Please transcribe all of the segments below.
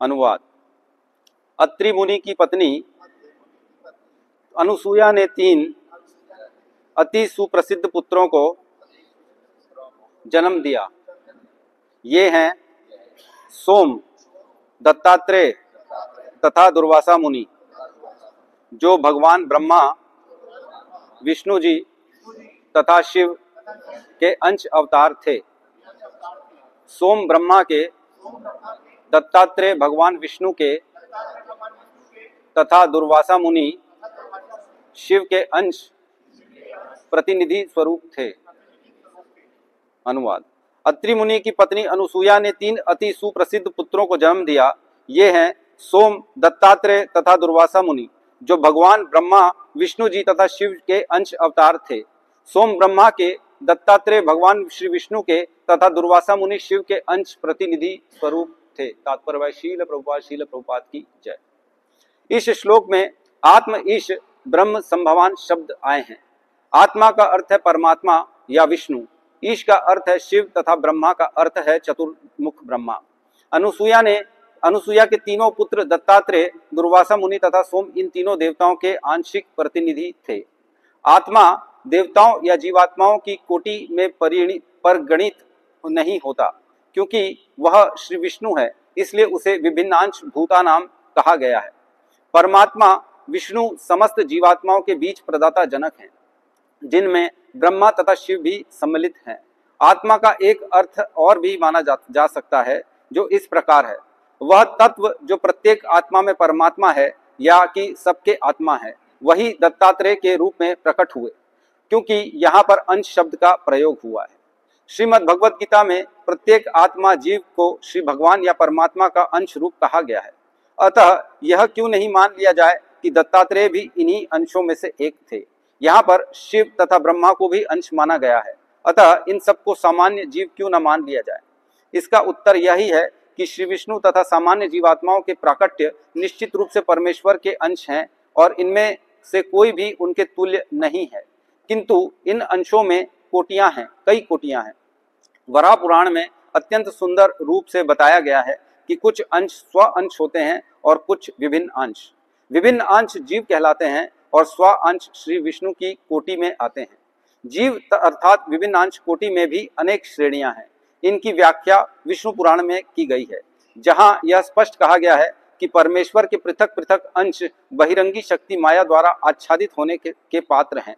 अनुवाद। अत्रि मुनि की पत्नी अनुसूया ने 3 अति सुप्रसिद्ध पुत्रों को जन्म दिया। ये हैं सोम, दत्तात्रेय तथा दुर्वासा मुनि, जो भगवान ब्रह्मा, विष्णु जी तथा शिव के अंश अवतार थे। सोम ब्रह्मा के, दत्तात्रेय भगवान विष्णु के तथा दुर्वासा मुनि शिव के अंश प्रतिनिधि स्वरूप थे। अनुवाद। अत्रि मुनि की पत्नी अनुसूया ने 3 अति सुप्रसिद्ध पुत्रों को जन्म दिया। ये हैं सोम, दत्तात्रेय तथा दुर्वासा मुनि, जो भगवान ब्रह्मा, विष्णु जी तथा शिव के अंश अवतार थे। सोम ब्रह्मा के, दत्तात्रेय भगवान श्री विष्णु के तथा दुर्वासा मुनि शिव के अंश प्रतिनिधि स्वरूप थे। तात्पर्य शील प्रभुपाद की जय। इस श्लोक में आत्म, ईश, ब्रह्म संभवान शब्द आए हैं। आत्मा का अर्थ है परमात्मा या विष्णु, ईश का अर्थ है शिव तथा ब्रह्मा का अर्थ है चतुर्मुख ब्रह्मा। अनुसूया के तीनों पुत्र दत्तात्रेय, दुर्वासा मुनि तथा सोम इन तीनों देवताओं के आंशिक प्रतिनिधि थे। आत्मा देवताओं या जीवात्माओं की कोटि में परिगणित नहीं होता, क्योंकि वह श्री विष्णु है, इसलिए उसे विभिन्नांश भूता नाम कहा गया है। परमात्मा विष्णु समस्त जीवात्माओं के बीच प्रदाता जनक हैं, जिनमें ब्रह्मा तथा शिव भी सम्मिलित हैं। आत्मा का एक अर्थ और भी माना जा सकता है, जो इस प्रकार है, वह तत्व जो प्रत्येक आत्मा में परमात्मा है या कि सबके आत्मा है, वही दत्तात्रेय के रूप में प्रकट हुए, क्योंकि यहाँ पर अंश शब्द का प्रयोग हुआ है। श्रीमद् भगवद गीता में प्रत्येक आत्मा जीव को श्री भगवान या परमात्मा का अंश रूप कहा गया है। अतः यह क्यों नहीं मान लिया जाए कि दत्तात्रेय भी इन्हीं अंशों में से एक थे। यहाँ पर शिव तथा ब्रह्मा को भी अंश माना गया है, अतः इन सबको सामान्य जीव क्यों न मान लिया जाए। इसका उत्तर यही है कि श्री विष्णु तथा सामान्य जीवात्माओं के प्राकट्य निश्चित रूप से परमेश्वर के अंश हैं और इनमें से कोई भी उनके तुल्य नहीं है, किंतु इन अंशों में कोटियां हैं, कई कोटियां हैं। वराह पुराण में अत्यंत सुंदर रूप से बताया गया है कि कुछ अंश स्व अंश होते हैं और कुछ विभिन्न अंश। विभिन्न अंश जीव कहलाते हैं और स्व अंश श्री विष्णु की कोटि में आते हैं। जीव अर्थात विभिन्न अंश कोटि में भी अनेक श्रेणियां हैं। इनकी व्याख्या विष्णु पुराण में की गई है, जहां यह स्पष्ट कहा गया है कि परमेश्वर के पृथक पृथक अंश बहिरंगी शक्ति माया द्वारा आच्छादित होने के पात्र हैं।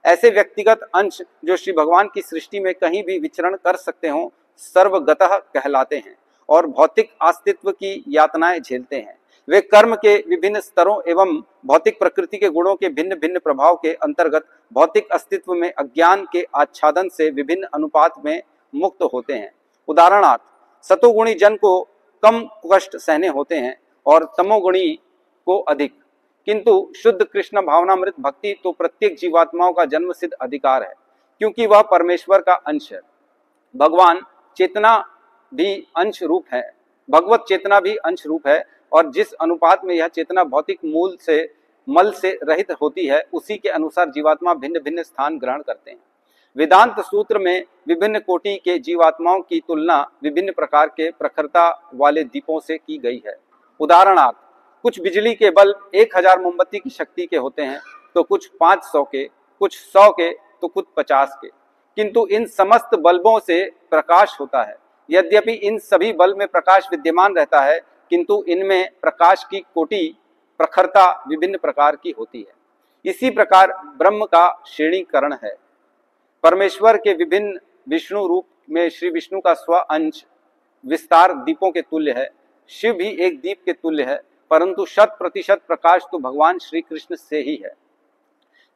ऐसे व्यक्तिगत अंश जो श्री भगवान की सृष्टि में कहीं भी विचरण कर सकते हों, सर्वगतः कहलाते हैं और भौतिक अस्तित्व की यातनाएं झेलते हैं। वे कर्म के विभिन्न स्तरों एवं भौतिक प्रकृति के गुणों के भिन्न भिन्न प्रभाव के अंतर्गत भौतिक अस्तित्व में अज्ञान के आच्छादन से विभिन्न अनुपात में मुक्त होते हैं। उदाहरणार्थ, सतोगुणी जन को कम कष्ट सहने होते हैं और तमोगुणी को अधिक, किंतु शुद्ध कृष्ण भावनामृत भक्ति तो प्रत्येक जीवात्माओं का जन्म सिद्ध अधिकार है, क्योंकि वह परमेश्वर का अंश है। भगवान चेतना भी अंश रूप है, भगवत चेतना भी अंश रूप है, और जिस अनुपात में यह चेतना भौतिक मूल से मल से रहित होती है, उसी के अनुसार जीवात्मा भिन्न भिन्न स्थान ग्रहण करते हैं। वेदांत सूत्र में विभिन्न कोटि के जीवात्माओं की तुलना विभिन्न प्रकार के प्रखरता वाले दीपों से की गई है। उदाहरणार्थ, कुछ बिजली के बल्ब 1000 मोमबत्ती की शक्ति के होते हैं, तो कुछ 500 के, कुछ 100 के, तो कुछ 50 के, किंतु इन समस्त बल्बों से प्रकाश होता है। यद्यपि इन सभी बल्ब में प्रकाश विद्यमान रहता है, किंतु इनमें प्रकाश की कोटि प्रखरता विभिन्न प्रकार की होती है। इसी प्रकार ब्रह्म का श्रेणीकरण है। परमेश्वर के विभिन्न विष्णु रूप में श्री विष्णु का स्व अंश विस्तार दीपों के तुल्य है। शिव भी एक दीप के तुल्य है, परंतु 100% प्रकाश तो भगवान श्री कृष्ण से ही है।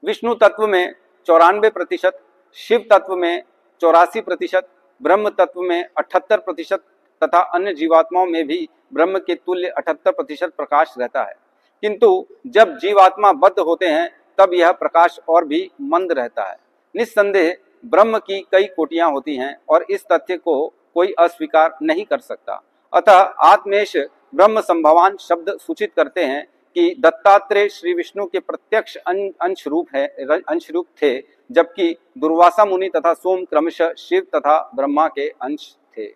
विष्णु तत्व में 94%, शिव तत्व में 84%, ब्रह्म तत्व में 78% तथा अन्य जीवात्माओं में भी ब्रह्म के तुल्य 78% प्रकाश रहता है। किंतु जब जीवात्मा बद्ध होते हैं, तब यह प्रकाश और भी मंद रहता है। निस्संदेह ब्रह्म की कई कोटियां होती हैं और इस तथ्य को कोई अस्वीकार नहीं कर सकता। अतः आत्मेश ब्रह्म संभवान शब्द सूचित करते हैं कि दत्तात्रेय श्री विष्णु के प्रत्यक्ष अंश रूप थे, जबकि दुर्वासा मुनि तथा सोम क्रमशः शिव तथा ब्रह्मा के अंश थे।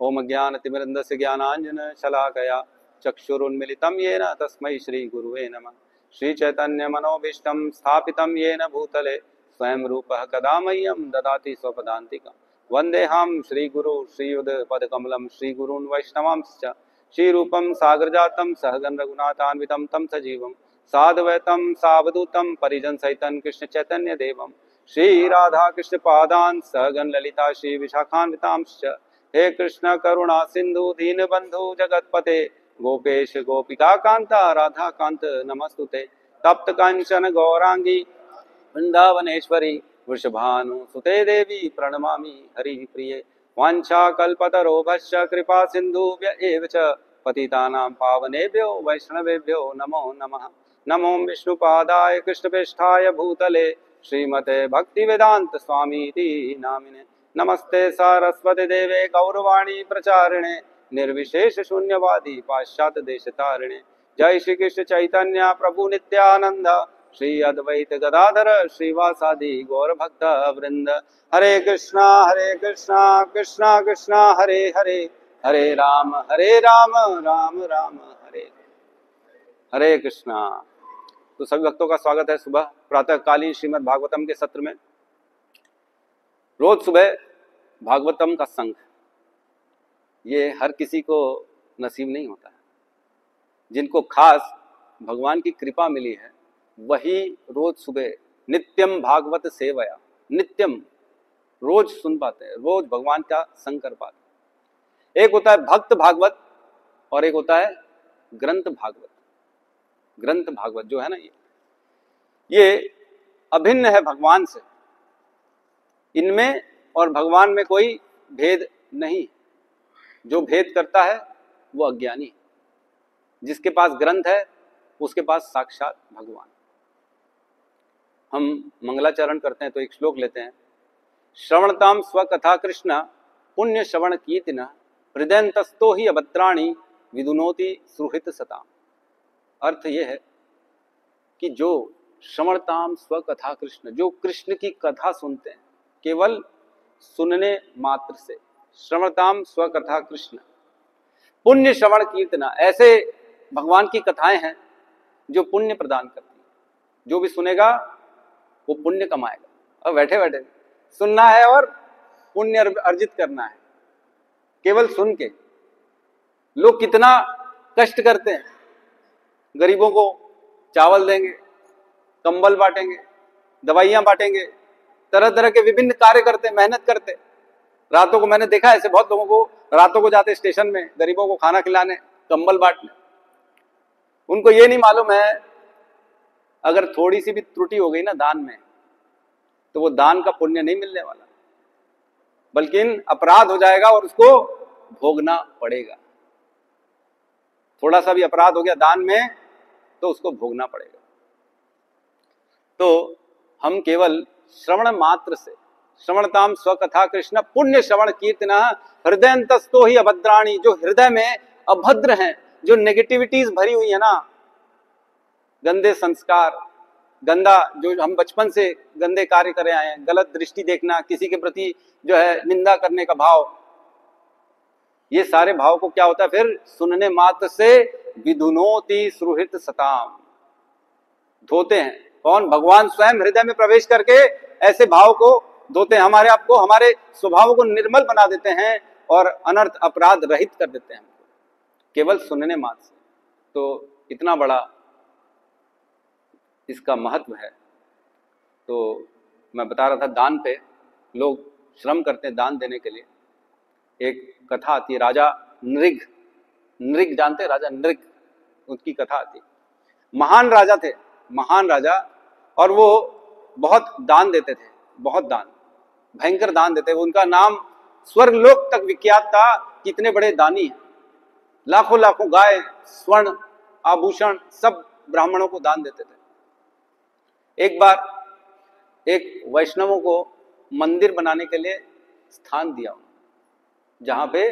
ओम ज्ञानतिमिरन्धस्य ज्ञानांजन शलाकया चक्षुरुन्मिलितं येन तस्मै श्रीगुरुवे नमः। श्रीचैतन्यमनोभीष्टं स्थापितं येन भूतले स्वयं रूपः कदा मह्यं ददाति स्वपदान्तिकं। वन्देऽहं श्रीगुरु श्रीयुतपदकमलं श्रीगुरून् वैष्णवांश्च श्रीरूपं सागरजातं सहगण रघुनाथान्वितं तं सजीवं साद्वैतं सावधूतं परिजनसहितं कृष्णचैतन्यदेवं श्रीराधाकृष्णपादान् सहगण ललिता श्रीविशाखान्वितांश्च। हे कृष्ण करुणा सिंधु दीनबंधु जगतपते गोपेश गोपिका कांता राधा कांत नमस्तुते। तप्त कांचन गौरांगी वृंदावनेश्वरी वृषभानुसुते देवी प्रणमामि हरिप्रिये। वाञ्छाकल्पतरोभश्च कृपा सिन्धुभ्य एव च पतितानां पावनेभ्यो वैष्णवेभ्यो नमो नमः। नमो विष्णुपादाय कृष्णप्रेष्ठाय भूतले श्रीमते भक्तिवेदांत स्वामीति नामिने। नमस्ते सारस्वती देवे गौरवाणी प्रचारिणे निर्विशेष शून्यवादी पाश्चात्य देशतारिणे। जय श्री कृष्ण चैतन्य प्रभु नित्यानंद श्री अद्वैत गदाधर श्रीवासादि गौर भक्त वृंद। हरे कृष्णा कृष्णा कृष्णा हरे हरे हरे राम राम राम हरे हरे कृष्णा। तो सभी भक्तों का स्वागत है सुबह प्रातःकालीन श्रीमद् भागवतम के सत्र में। रोज सुबह भागवतम का संग ये हर किसी को नसीब नहीं होता है। जिनको खास भगवान की कृपा मिली है वही रोज सुबह नित्यम भागवत सेवया, नित्यम रोज सुन पाते हैं, रोज भगवान का संग कर पाते हैं। एक होता है भक्त भागवत और एक होता है ग्रंथ भागवत। ग्रंथ भागवत जो है ना, ये अभिन्न है भगवान से। इनमें और भगवान में कोई भेद नहीं। जो भेद करता है वो अज्ञानी। जिसके पास ग्रंथ है उसके पास साक्षात भगवान। हम मंगलाचरण करते हैं तो एक श्लोक लेते हैं। श्रवणताम स्वकथा कृष्ण पुण्य श्रवण कीर्तिन हृदयंतस्तो ही अभद्राणी विदुनोति सुहृत सताम। अर्थ यह है कि जो श्रवणताम स्वकथा कृष्ण, जो कृष्ण की कथा सुनते हैं केवल सुनने मात्र से, श्रवणताम स्वकथा कृष्ण पुण्य श्रवण कीर्तना, ऐसे भगवान की कथाएं हैं जो पुण्य प्रदान करती हैं। जो भी सुनेगा वो पुण्य कमाएगा। और बैठे बैठे सुनना है और पुण्य अर्जित करना है। केवल सुन के लोग कितना कष्ट करते हैं। गरीबों को चावल देंगे, कंबल बांटेंगे, दवाइयां बांटेंगे, तरह तरह के विभिन्न कार्य करते, मेहनत करते। रातों को मैंने देखा ऐसे बहुत लोगों को, रातों को जाते स्टेशन में गरीबों को खाना खिलाने, कंबल बांटने। उनको ये नहीं मालूम है अगर थोड़ी सी भी त्रुटि हो गई ना दान में, तो वो दान का पुण्य नहीं मिलने वाला, बल्कि अपराध हो जाएगा और उसको भोगना पड़ेगा। थोड़ा सा भी अपराध हो गया दान में तो उसको भोगना पड़ेगा। तो हम केवल श्रवण मात्र से, श्रवणताम स्वकथा कृष्ण पुण्य श्रवण कीर्तना हृदयंतस्तो ही अभद्राणी, जो हृदय में अभद्र हैं, जो नेगेटिविटीज भरी हुई है ना, गंदे संस्कार, गंदा जो हम बचपन से गंदे कार्य करे आए हैं, गलत दृष्टि देखना, किसी के प्रति जो है निंदा करने का भाव, ये सारे भाव को क्या होता है फिर सुनने मात्र से विधुनोति सुहृत सताम, धोते हैं। कौन? भगवान स्वयं हृदय में प्रवेश करके ऐसे भाव को धोते हैं। हमारे आप को, हमारे स्वभाव को निर्मल बना देते हैं और अनर्थ अपराध रहित कर देते हैं हमको केवल सुनने मात्र से। तो इतना बड़ा इसका महत्व है। तो मैं बता रहा था दान पे लोग श्रम करते हैं दान देने के लिए। एक कथा आती है, राजा नृग, नृग जानते हैं? राजा नृग, उनकी कथा आती। महान राजा थे, महान राजा, और वो बहुत दान देते थे, बहुत दान, भयंकर दान देते। उनका नाम स्वर्गलोक तक विख्यात था। कितने बड़े दानी हैं। लाखों लाखों गाय, स्वर्ण आभूषण सब ब्राह्मणों को दान देते थे। एक बार एक वैष्णवों को मंदिर बनाने के लिए स्थान दिया, जहां पे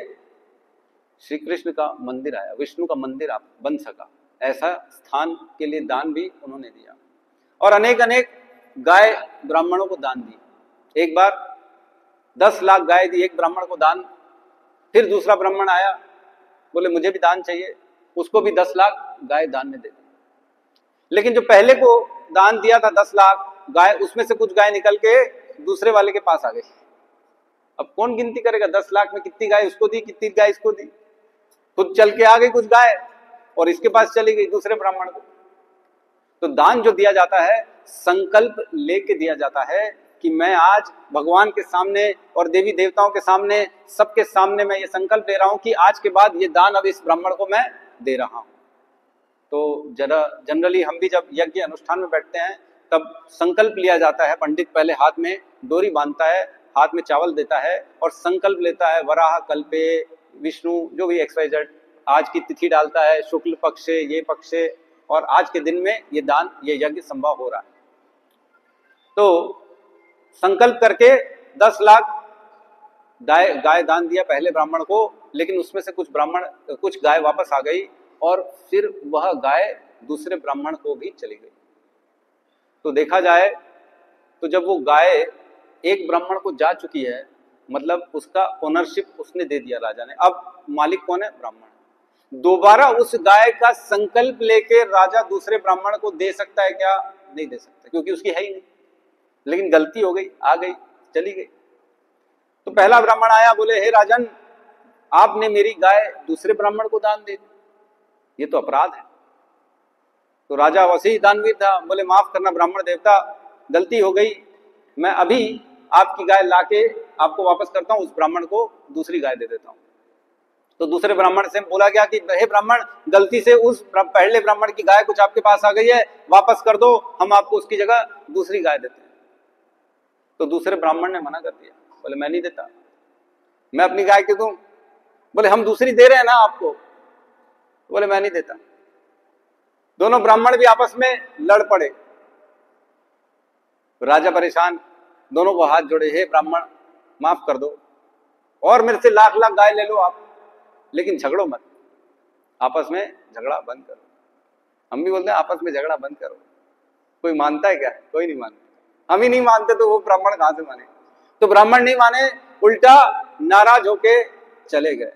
श्री कृष्ण का मंदिर आया, विष्णु का मंदिर बन सका, ऐसा स्थान के लिए दान भी उन्होंने दिया। और अनेक अनेक गाय ब्राह्मणों को दान दी। एक बार 10 लाख गाय दी एक ब्राह्मण को दान। फिर दूसरा ब्राह्मण आया, बोले मुझे भी दान चाहिए। उसको भी 10 लाख गाय दान में दे दी। लेकिन जो पहले को दान दिया था 10 लाख गाय, उसमें से कुछ गाय निकल के दूसरे वाले के पास आ गई। अब कौन गिनती करेगा 10 लाख में कितनी गाय उसको दी, कितनी गाय इसको दी। खुद चल के आ गई कुछ गाय और इसके पास चली गई दूसरे ब्राह्मण को। तो दान जो दिया जाता है संकल्प लेके दिया जाता है कि मैं आज भगवान के सामने और देवी देवताओं के सामने, सबके सामने मैं ये संकल्प ले रहा हूं कि आज के बाद ये दान अब इस ब्राह्मण को मैं दे रहा हूं। तो जनरली हम भी जब यज्ञ अनुष्ठान में बैठते हैं तब संकल्प लिया जाता है। पंडित पहले हाथ में डोरी बांधता है, हाथ में चावल देता है और संकल्प लेता है, वराह कल्पे विष्णु, जो भी XYZ, आज की तिथि डालता है, शुक्ल पक्षे, ये पक्षे, और आज के दिन में ये दान, ये यज्ञ संभव हो रहा है। तो संकल्प करके 10 लाख गाय दान दिया पहले ब्राह्मण को, लेकिन उसमें से कुछ गाय वापस आ गई और फिर वह गाय दूसरे ब्राह्मण को भी चली गई। तो देखा जाए तो जब वो गाय एक ब्राह्मण को जा चुकी है, मतलब उसका ओनरशिप उसने दे दिया राजा ने, अब मालिक कौन है? ब्राह्मण। दोबारा उस गाय का संकल्प लेके राजा दूसरे ब्राह्मण को दे सकता है क्या? नहीं दे सकता, क्योंकि उसकी है ही नहीं। लेकिन गलती हो गई, आ गई, चली गई। तो पहला ब्राह्मण आया, बोले हे राजन, आपने मेरी गाय दूसरे ब्राह्मण को दान दे दी, ये तो अपराध है। तो राजा वैसे ही दानवीर था, बोले माफ करना ब्राह्मण देवता, गलती हो गई, मैं अभी आपकी गाय लाके आपको वापस करता हूं, उस ब्राह्मण को दूसरी गाय दे देता हूं। तो दूसरे ब्राह्मण से बोला गया कि हे ब्राह्मण, गलती से उस पहले ब्राह्मण की गाय कुछ आपके पास आ गई है, वापस कर दो, हम आपको उसकी जगह दूसरी गाय देते हैं। तो दूसरे ब्राह्मण ने मना कर दिया, बोले मैं नहीं देता, मैं अपनी गाय क्यों दूं? बोले हम दूसरी दे रहे हैं ना आपको। बोले मैं नहीं देता। दोनों ब्राह्मण भी आपस में लड़ पड़े। राजा परेशान, दोनों को हाथ जोड़े, हे ब्राह्मण माफ कर दो, और मेरे से लाख लाख गाय ले लो आप, लेकिन झगड़ो मत, आपस में झगड़ा बंद करो। हम भी बोलते हैं आपस में झगड़ा बंद करो। कोई मानता है क्या? कोई नहीं मानता। हम ही नहीं मानते तो वो ब्राह्मण कहां से माने? तो ब्राह्मण नहीं माने, उल्टा नाराज होके चले गए।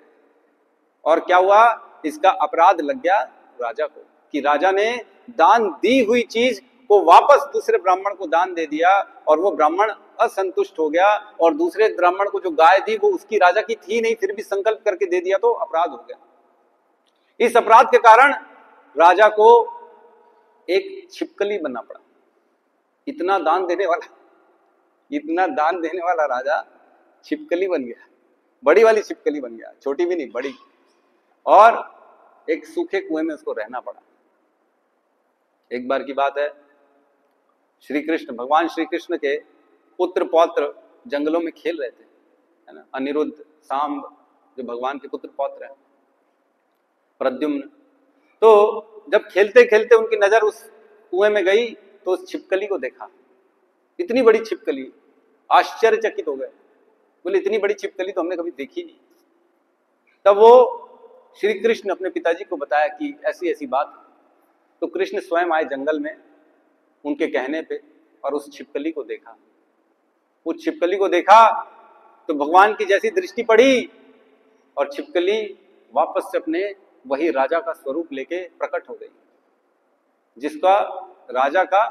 और क्या हुआ? इसका अपराध लग गया राजा को, कि राजा ने दान दी हुई चीज को वापस दूसरे ब्राह्मण को दान दे दिया, और वो ब्राह्मण असंतुष्ट हो गया, और दूसरे ब्राह्मण को जो गाय दी वो उसकी राजा की थी नहीं, फिर भी संकल्प करके दे दिया, तो अपराध हो गया। इस अपराध के कारण राजा को एक छिपकली बनना पड़ा। इतना दान देने वाला राजा छिपकली बन गया, बड़ी वाली छिपकली बन गया, छोटी भी नहीं, बड़ी। और एक सूखे कुएं में उसको रहना पड़ा। एक बार की बात है, भगवान श्री कृष्ण के पुत्र पौत्र जंगलों में खेल रहे थे, है ना, अनिरुद्ध, सांब, जो भगवान के पुत्र पौत्र हैं, प्रद्युम्न। तो जब खेलते खेलते उनकी नजर उस कुएं में गई तो उस छिपकली को देखा, इतनी बड़ी छिपकली, आश्चर्यचकित हो गए, बोले इतनी बड़ी छिपकली तो हमने कभी देखी नहीं। तब वो श्री कृष्ण अपने पिताजी को बताया कि ऐसी ऐसी बात। तो कृष्ण स्वयं आए जंगल में उनके कहने पे, और उस छिपकली को देखा। उस छिपकली को देखा तो भगवान की जैसी दृष्टि पड़ी, और छिपकली वापस से अपने वही राजा का स्वरूप लेके प्रकट हो गई, जिसका राजा का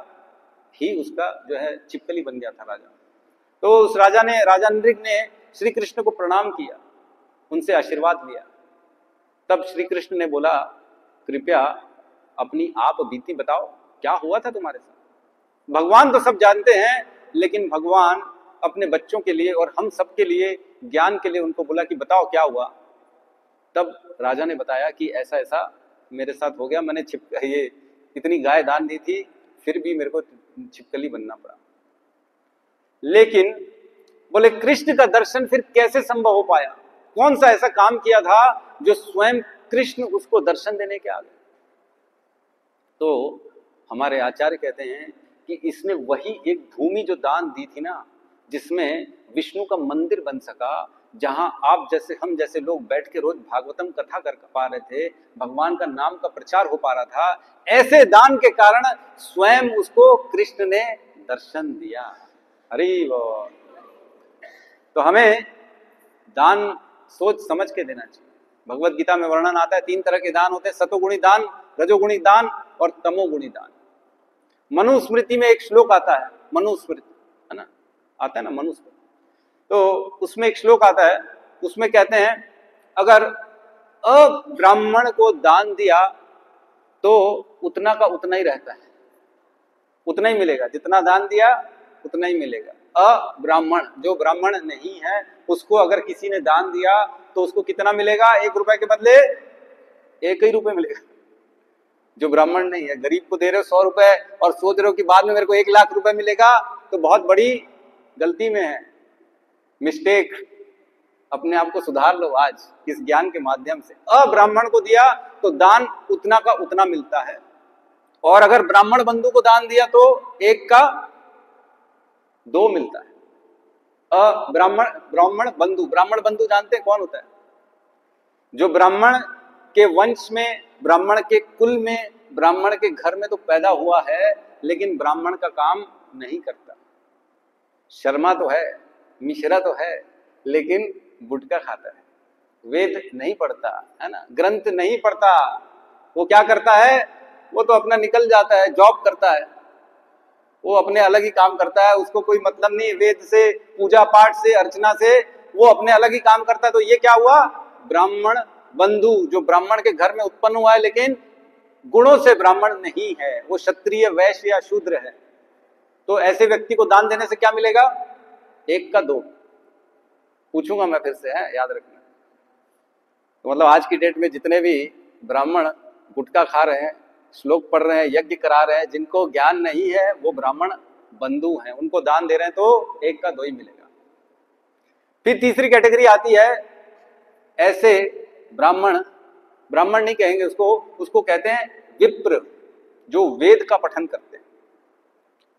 ही उसका जो है छिपकली बन गया था राजा। तो उस राजा नृग ने श्री कृष्ण को प्रणाम किया, उनसे आशीर्वाद लिया। तब श्री कृष्ण ने बोला, कृपया अपनी आप बीती बताओ, क्या हुआ था तुम्हारे साथ? भगवान तो सब जानते हैं, लेकिन भगवान अपने बच्चों के लिए और हम सब के लिए, ज्ञान के लिए उनको बोला कि बताओ क्या हुआ। तब राजा ने बताया कि ऐसा ऐसा मेरे साथ हो गया, मैंने ये इतनी गाय दान दी थी, फिर भी मेरे को छिपकली बनना पड़ा। लेकिन बोले कृष्ण का दर्शन फिर कैसे संभव हो पाया? कौन सा ऐसा काम किया था जो स्वयं कृष्ण उसको दर्शन देने के आ गए? तो हमारे आचार्य कहते हैं कि इसने वही एक भूमि जो दान दी थी ना, जिसमें विष्णु का मंदिर बन सका, जहां आप जैसे हम जैसे लोग बैठ के रोज भागवतम कथा कर पा रहे थे, भगवान का नाम का प्रचार हो पा रहा था, ऐसे दान के कारण स्वयं उसको कृष्ण ने दर्शन दिया। हरि बोल। तो हमें दान सोच समझ के देना चाहिए। भगवत गीता में वर्णन आता है 3 तरह के दान होते हैं, सतोगुणी दान, रजोगुणी दान और तमोगुणी दान। मनुस्मृति में एक श्लोक आता है, मनुस्मृति है ना, आता है ना मनुस्मृति, तो उसमें एक श्लोक आता है, उसमें कहते हैं अगर अब्राह्मण को दान दिया तो उतना का उतना ही रहता है, उतना ही मिलेगा, जितना दान दिया उतना ही मिलेगा। अब्राह्मण, जो ब्राह्मण नहीं है, उसको अगर किसी ने दान दिया तो उसको कितना मिलेगा? 1 रुपए के बदले 1 ही रुपए मिलेगा। जो ब्राह्मण नहीं है, गरीब को दे रहे हो 100 रुपए और सोच रहे हो कि बाद में मेरे को 1 लाख रुपए मिलेगा, तो बहुत बड़ी गलती में है, मिस्टेक। अपने आप को सुधार लो आज इस ज्ञान के माध्यम से। अब्राह्मण को दिया तो दान उतना का उतना मिलता है, और अगर ब्राह्मण बंधु को दान दिया तो 1 का 2 मिलता है। ब्राह्मण बंधु, ब्राह्मण बंधु जानते हैं कौन होता है? जो ब्राह्मण के वंश में, ब्राह्मण के कुल में, ब्राह्मण के घर में तो पैदा हुआ है, लेकिन ब्राह्मण का काम नहीं करता। शर्मा तो है, मिश्रा तो है, लेकिन गुटखा खाता है, वेद नहीं पढ़ता है ना, ग्रंथ नहीं पढ़ता। वो क्या करता है? वो तो अपना निकल जाता है, जॉब करता है, वो अपने अलग ही काम करता है, उसको कोई मतलब नहीं वेद से, पूजा पाठ से, अर्चना से, वो अपने अलग ही काम करता है। तो ये क्या हुआ? ब्राह्मण बंधु, जो ब्राह्मण के घर में उत्पन्न हुआ है लेकिन गुणों से ब्राह्मण नहीं है, वो क्षत्रिय, वैश्य या शूद्र है। तो ऐसे व्यक्ति को दान देने से क्या मिलेगा? 1 का 2। पूछूंगा मैं फिर से, है याद रखना। तो मतलब आज की डेट में जितने भी ब्राह्मण गुटखा खा रहे हैं, श्लोक पढ़ रहे हैं, यज्ञ करा रहे हैं, जिनको ज्ञान नहीं है वो ब्राह्मण बंधु हैं, उनको दान दे रहे हैं तो 1 का 2 ही मिलेगा। फिर तीसरी कैटेगरी आती है ऐसे ब्राह्मण, ब्राह्मण नहीं कहेंगे उसको, उसको कहते हैं विप्र, जो वेद का पठन करते हैं,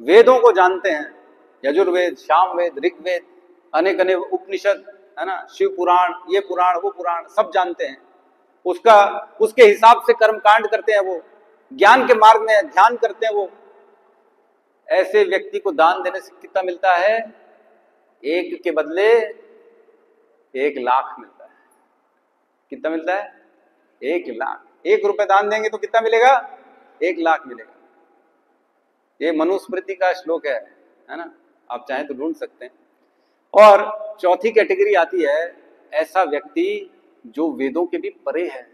वेदों को जानते हैं, यजुर्वेद, सामवेद, ऋग्वेद, अनेक अनेक उपनिषद है ना, शिव पुराण, ये पुराण, वो पुराण, सब जानते हैं। उसके हिसाब से कर्मकांड करते हैं, वो ज्ञान के मार्ग में ध्यान करते हैं। वो ऐसे व्यक्ति को दान देने से कितना मिलता है? 1 के बदले 1 लाख मिलता है। कितना मिलता है? 1 लाख। 1 रुपए दान देंगे तो कितना मिलेगा? 1 लाख मिलेगा। ये मनुस्मृति का श्लोक है ना, आप चाहें तो ढूंढ सकते हैं। और चौथी कैटेगरी आती है ऐसा व्यक्ति जो वेदों के भी परे है,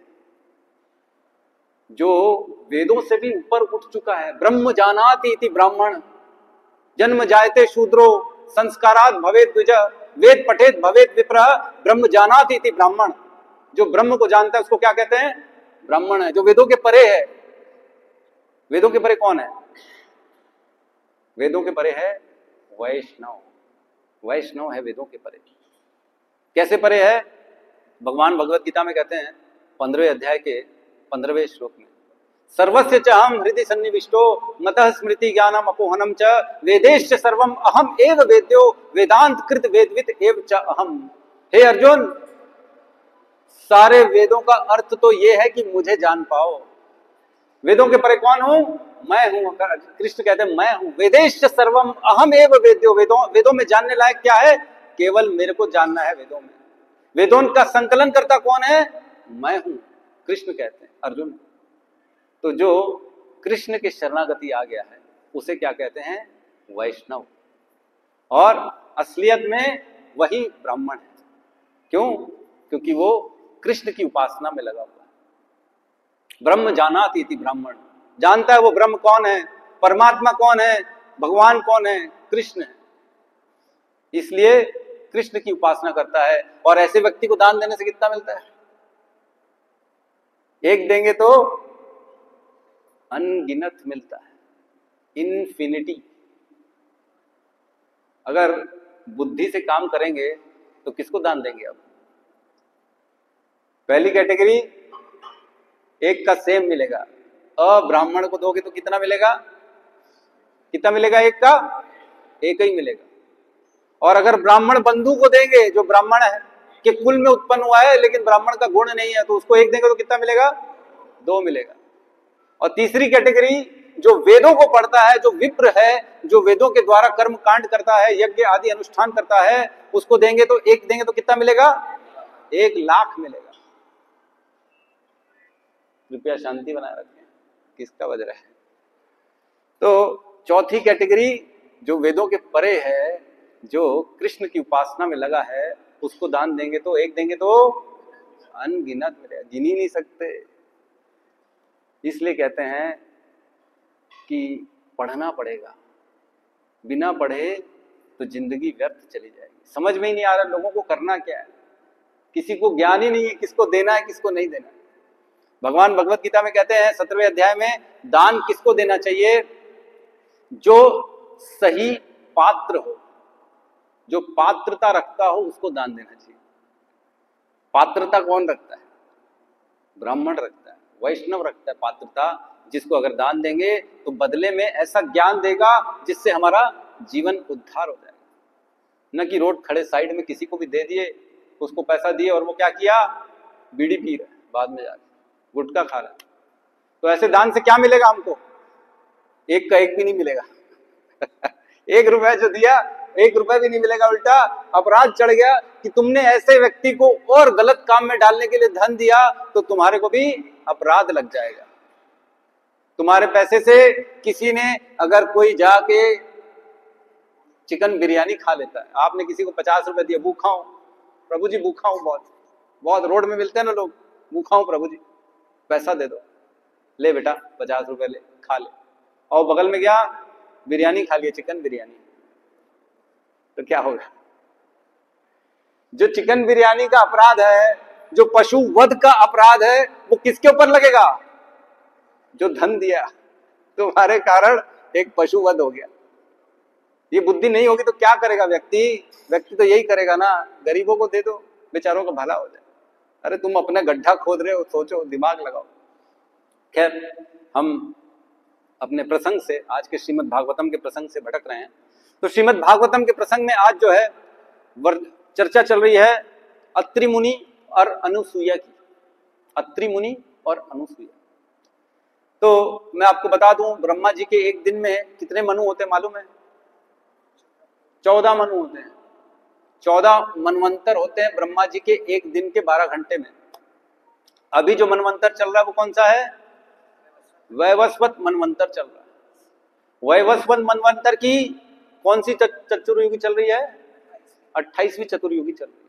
जो वेदों से भी ऊपर उठ चुका है। ब्रह्म जानाति इति ब्राह्मण, जन्म जायते शूद्रो, संस्कारात् भवेत् द्विज, वेद पठेत भवेत् विप्रः, ब्रह्म जानाति इति ब्राह्मण। जो ब्रह्म को जानता है उसको क्या कहते हैं? ब्राह्मण है, जो वेदों के परे है। वेदों के परे कौन है? वेदों के परे है वैष्णव। वैष्णव है वेदों के परे। कैसे परे है? भगवान भगवत गीता में कहते हैं 15वें अध्याय के 15वें श्लोक में, सर्वस्य च अहम हृदि सन्निविष्टो मतः स्मृति ज्ञानम अपोहनम च वेदेश्च सर्वम अहम एव वेद्यो वेदांत कृत वेदवित एव च अहम। हे अर्जुन, सारे वेदों का अर्थ तो ये है कि मुझे जान पाओ। वेदों के परे कौन हूं? मैं हूं। कृष्ण कहते हैं मैं हूं। वेदेश्च सर्वम अहम एव वेद्यो, वेदों में जानने लायक क्या है? केवल मेरे को जानना है वेदों में। वेदों का संकलन करता कौन है? मैं हूं, कृष्ण कहते हैं अर्जुन। तो जो कृष्ण की शरणागति आ गया है उसे क्या कहते हैं? वैष्णव। और असलियत में वही ब्राह्मण है। क्यों? क्योंकि वो कृष्ण की उपासना में लगा हुआ है। ब्रह्म जानाति इति ब्राह्मण, जानता है वो ब्रह्म कौन है, परमात्मा कौन है, भगवान कौन है? कृष्ण है। इसलिए कृष्ण की उपासना करता है। और ऐसे व्यक्ति को दान देने से कितना मिलता है? 1 देंगे तो अनगिनत मिलता है, इन्फिनिटी। अगर बुद्धि से काम करेंगे तो किसको दान देंगे? अब पहली कैटेगरी 1 का सेम मिलेगा। अब्राह्मण को दोगे तो कितना मिलेगा? कितना मिलेगा? 1 का 1 ही मिलेगा। और अगर ब्राह्मण बंधु को देंगे, जो ब्राह्मण है के कुल में उत्पन्न हुआ है लेकिन ब्राह्मण का गुण नहीं है, तो उसको 1 देंगे तो कितना मिलेगा? 2 मिलेगा। और तीसरी कैटेगरी जो वेदों को पढ़ता है, जो विप्र है, जो वेदों के द्वारा कर्म कांड करता है, यज्ञ आदि अनुष्ठान करता है, उसको देंगे तो 1 देंगे तो कितना मिलेगा? 1 लाख मिलेगा। कृपया शांति बनाए रखें। किसका बज रहा है? तो चौथी कैटेगरी जो वेदों के परे है, जो कृष्ण की उपासना में लगा है, उसको दान देंगे तो एक देंगे तो अनगिनत मिलेगा, गिन ही नहीं सकते। इसलिए कहते हैं कि पढ़ना पड़ेगा, बिना पढ़े तो जिंदगी व्यर्थ चली जाएगी। समझ में ही नहीं आ रहा लोगों को करना क्या है, किसी को ज्ञान ही नहीं है किसको देना है किसको नहीं देना है। भगवान भगवत गीता में कहते हैं 17वें अध्याय में, दान किसको देना चाहिए? जो सही पात्र हो, जो पात्रता रखता हो उसको दान देना चाहिए। पात्रता कौन रखता है? ब्राह्मण रखता है, वैष्णव रखता है पात्रता, जिसको अगर दान देंगे तो बदले में ऐसा ज्ञान देगा जिससे हमारा जीवन उद्धार हो जाएगा। न कि रोड खड़े साइड में किसी को भी दे दिए, उसको पैसा दिए और वो क्या किया, बीड़ी पी रहा है, बाद में जाके गुटखा खा रहा है। तो ऐसे दान से क्या मिलेगा हमको? एक का एक भी नहीं मिलेगा। 1 रुपया जो दिया 1 रुपया भी नहीं मिलेगा, उल्टा अपराध चढ़ गया कि तुमने ऐसे व्यक्ति को और गलत काम में डालने के लिए धन दिया, तो तुम्हारे को भी अपराध लग जाएगा। तुम्हारे पैसे से किसी ने अगर कोई जाके चिकन बिरयानी खा लेता है, आपने किसी को 50 रुपए दिए, भूखा हूं प्रभु जी, भूखा हूं, बहुत बहुत रोड में मिलते हैं ना लोग, भूखा हूं प्रभु जी पैसा दे दो, ले बेटा 50 रुपए ले, खा ले। और बगल में गया बिरयानी खा लिया, चिकन बिरयानी, तो क्या होगा? जो चिकन बिरयानी का अपराध है, जो पशु वध का अपराध है, वो किसके ऊपर लगेगा? जो धन दिया तुम्हारे कारण एक पशु वध हो गया। ये बुद्धि नहीं होगी तो क्या करेगा व्यक्ति? व्यक्ति तो यही करेगा ना, गरीबों को दे दो, बेचारों का भला हो जाए। अरे तुम अपना गड्ढा खोद रहे हो, सोचो, दिमाग लगाओ। खैर, हम अपने प्रसंग से, आज के श्रीमद् भागवतम के प्रसंग से भटक रहे हैं। तो श्रीमद् भागवतम के प्रसंग में आज जो है चर्चा चल रही है अत्रि मुनि और अनुसूया की। अत्रि मुनि और अनुसूया। तो मैं आपको बता दूं, ब्रह्मा जी के एक दिन में कितने मनु होते हैं मालूम है? 14 मनु होते हैं। 14 मनवंतर होते हैं ब्रह्मा जी के एक दिन के 12 घंटे में। अभी जो मनवंतर चल रहा है वो कौन सा है? वैवस्वत मनवंतर चल रहा है। वैवस्वत मनवंतर की कौन सी चतुर्युगी चल रही है? 28वीं चतुर्युगी चल रही है।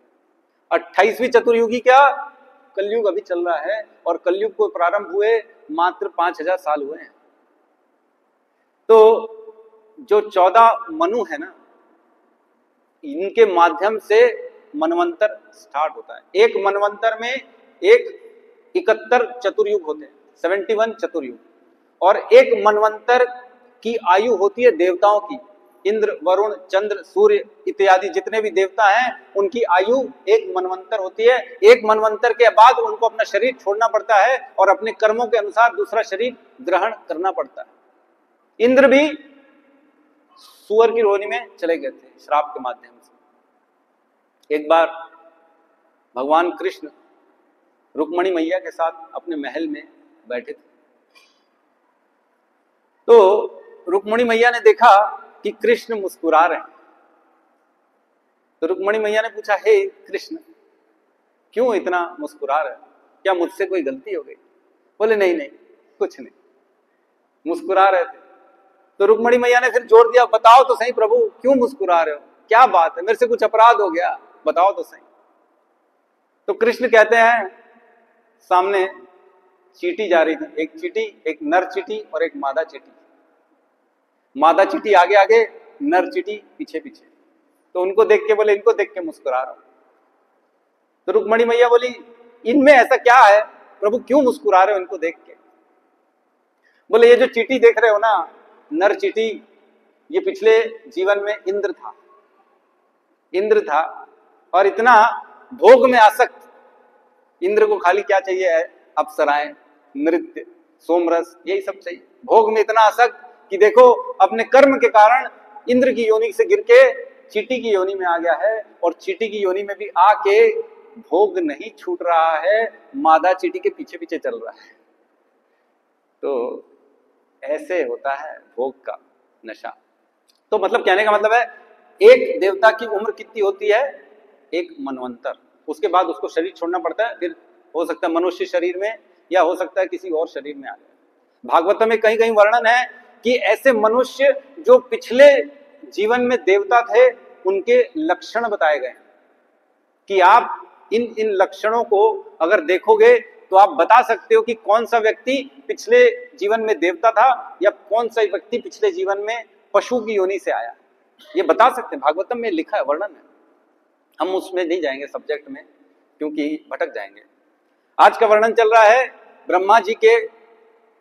28वीं चतुर्युगी क्या? कलयुग अभी चल रहा है, और कलयुग को प्रारंभ हुए मात्र 5000 साल हुए हैं। तो जो 14 मनु है ना, इनके माध्यम से मनवंतर स्टार्ट होता है। एक मनवंतर में 71 चतुर्युग होते हैं, 71 चतुर्युग। और एक मनवंतर की आयु होती है देवताओं की। इंद्र, वरुण, चंद्र, सूर्य इत्यादि जितने भी देवता हैं, उनकी आयु एक मनवंतर होती है। एक मनवंतर के बाद उनको अपना शरीर छोड़ना पड़ता है और अपने कर्मों के अनुसार दूसरा शरीर ग्रहण करना पड़ता है। इंद्र भी सुअर की रोनी में चले गए थे श्राप के माध्यम से। एक बार भगवान कृष्ण रुक्मणी मैया के साथ अपने महल में बैठे थे। तो रुक्मणी मैया ने देखा कि कृष्ण मुस्कुरा रहे हैं। तो रुक्मणी मैया ने पूछा, हे कृष्ण, क्यों इतना मुस्कुरा रहे हैं? क्या मुझसे कोई गलती हो गई? बोले नहीं नहीं, कुछ नहीं, मुस्कुरा रहे थे। तो रुक्मणी मैया ने फिर जोर दिया, बताओ तो सही प्रभु, क्यों मुस्कुरा रहे हो? क्या बात है? मेरे से कुछ अपराध हो गया? बताओ तो सही। तो कृष्ण कहते हैं, सामने चींटी जा रही थी, एक चींटी, एक नर चींटी और एक मादा चींटी। मादा चींटी आगे आगे, नर चींटी पीछे पीछे। तो उनको देख के बोले, इनको देख के मुस्कुरा रहा हूं। तो रुक्मणी मैया बोली, इनमें ऐसा क्या है प्रभु, क्यों मुस्कुरा रहे हो इनको देख के? बोले, ये जो चींटी देख रहे हो ना, नर चींटी, ये पिछले जीवन में इंद्र था। इंद्र था और इतना भोग में आसक्त। इंद्र को खाली क्या चाहिए? अप्सराएं, नृत्य, सोमरस, यही सब चाहिए। भोग में इतना आसक्त कि देखो अपने कर्म के कारण इंद्र की योनि से गिर के चींटी की योनि में आ गया है, और चींटी की योनि में भी आके भोग नहीं छूट रहा है, मादा चींटी के पीछे पीछे चल रहा है। तो ऐसे होता है भोग का नशा। तो मतलब कहने का मतलब है, एक देवता की उम्र कितनी होती है? एक मनवंतर। उसके बाद उसको शरीर छोड़ना पड़ता है। फिर हो सकता है मनुष्य शरीर में या हो सकता है किसी और शरीर में आ जाए। भागवतम में कहीं कहीं वर्णन है कि ऐसे मनुष्य जो पिछले जीवन में देवता थे उनके लक्षण बताए गए कि आप इन इन लक्षणों को अगर देखोगे तो आप बता सकते हो कि कौन सा व्यक्ति पिछले जीवन में देवता था या कौन सा व्यक्ति पिछले जीवन में पशु की योनि से आया। ये बता सकते हैं, भागवतम में लिखा है, वर्णन है। हम उसमें नहीं जाएंगे सब्जेक्ट में क्योंकि भटक जाएंगे। आज का वर्णन चल रहा है ब्रह्मा जी के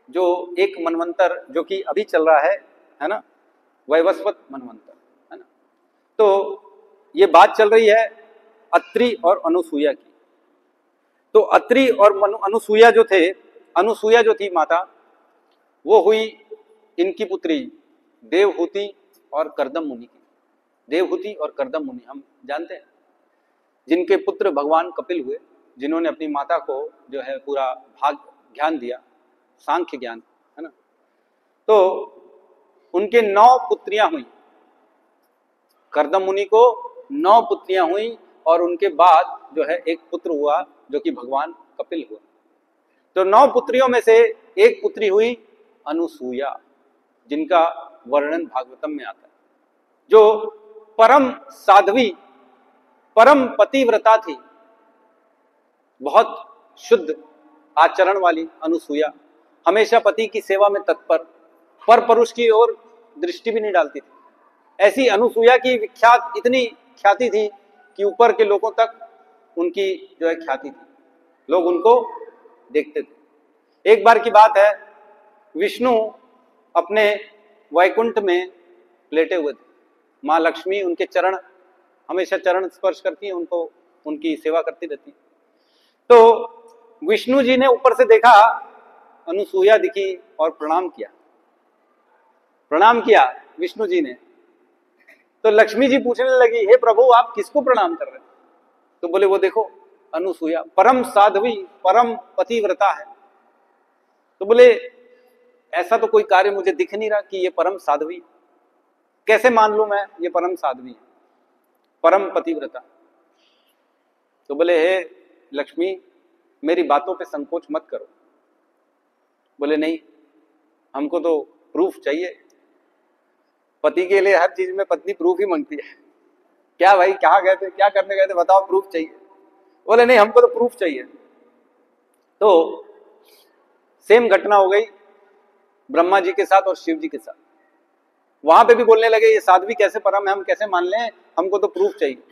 जो एक मनवंतर जो कि अभी चल रहा है ना, वैवस्वत मनवंतर, है ना। तो ये बात चल रही है अत्रि और अनुसूया की। तो अत्रि और अनुसूया जो थे, अनुसूया जो थी माता, वो हुई इनकी पुत्री देवहूति और कर्दम मुनि की। देवहूति और कर्दम मुनि हम जानते हैं, जिनके पुत्र भगवान कपिल हुए, जिन्होंने अपनी माता को जो है पूरा भाग ज्ञान दिया, सांख्य ज्ञान, है ना। तो उनके 9 पुत्रियां हुई, कर्दम मुनि को 9 पुत्रियां हुई और उनके बाद जो है एक पुत्र हुआ जो कि भगवान कपिल हुआ। तो 9 पुत्रियों में से एक पुत्री हुई अनुसूया, जिनका वर्णन भागवतम में आता है, जो परम साध्वी, परम पतिव्रता थी, बहुत शुद्ध आचरण वाली अनुसूया, हमेशा पति की सेवा में तत्पर, पर पुरुष की ओर दृष्टि भी नहीं डालती थी। ऐसी अनुसूया की विख्यात इतनी ख्याति थी कि ऊपर के लोगों तक उनकी जो है ख्याति थी, लोग उनको देखते थे। एक बार की बात है, विष्णु अपने वैकुंठ में लेटे हुए थे, माँ लक्ष्मी उनके चरण, हमेशा चरण स्पर्श करती है, उनको उनकी सेवा करती रहती है। तो विष्णु जी ने ऊपर से देखा, अनुसूया दिखी और प्रणाम किया, प्रणाम किया विष्णु जी ने। तो लक्ष्मी जी पूछने लगी, हे प्रभु आप किसको प्रणाम कर रहे हैं? तो बोले वो देखो अनुसूया परम साध्वी, परम पतिव्रता है। तो बोले ऐसा तो कोई कार्य मुझे दिख नहीं रहा कि ये परम साध्वी, कैसे मान लूं मैं ये परम साध्वी है, परम पतिव्रता? तो बोले हे लक्ष्मी मेरी बातों पे संकोच मत करो। बोले नहीं, हमको तो प्रूफ चाहिए, पति के लिए हर चीज में पत्नी प्रूफ ही मांगती है। क्या भाई कहाँ गए थे, क्या करने गए थे, बताओ, प्रूफ चाहिए। बोले नहीं हमको तो प्रूफ चाहिए। तो सेम घटना हो गई ब्रह्मा जी के साथ और शिव जी के साथ। वहां पे भी बोलने लगे ये साध्वी कैसे परम है, हम कैसे मान लें, हमको तो प्रूफ चाहिए।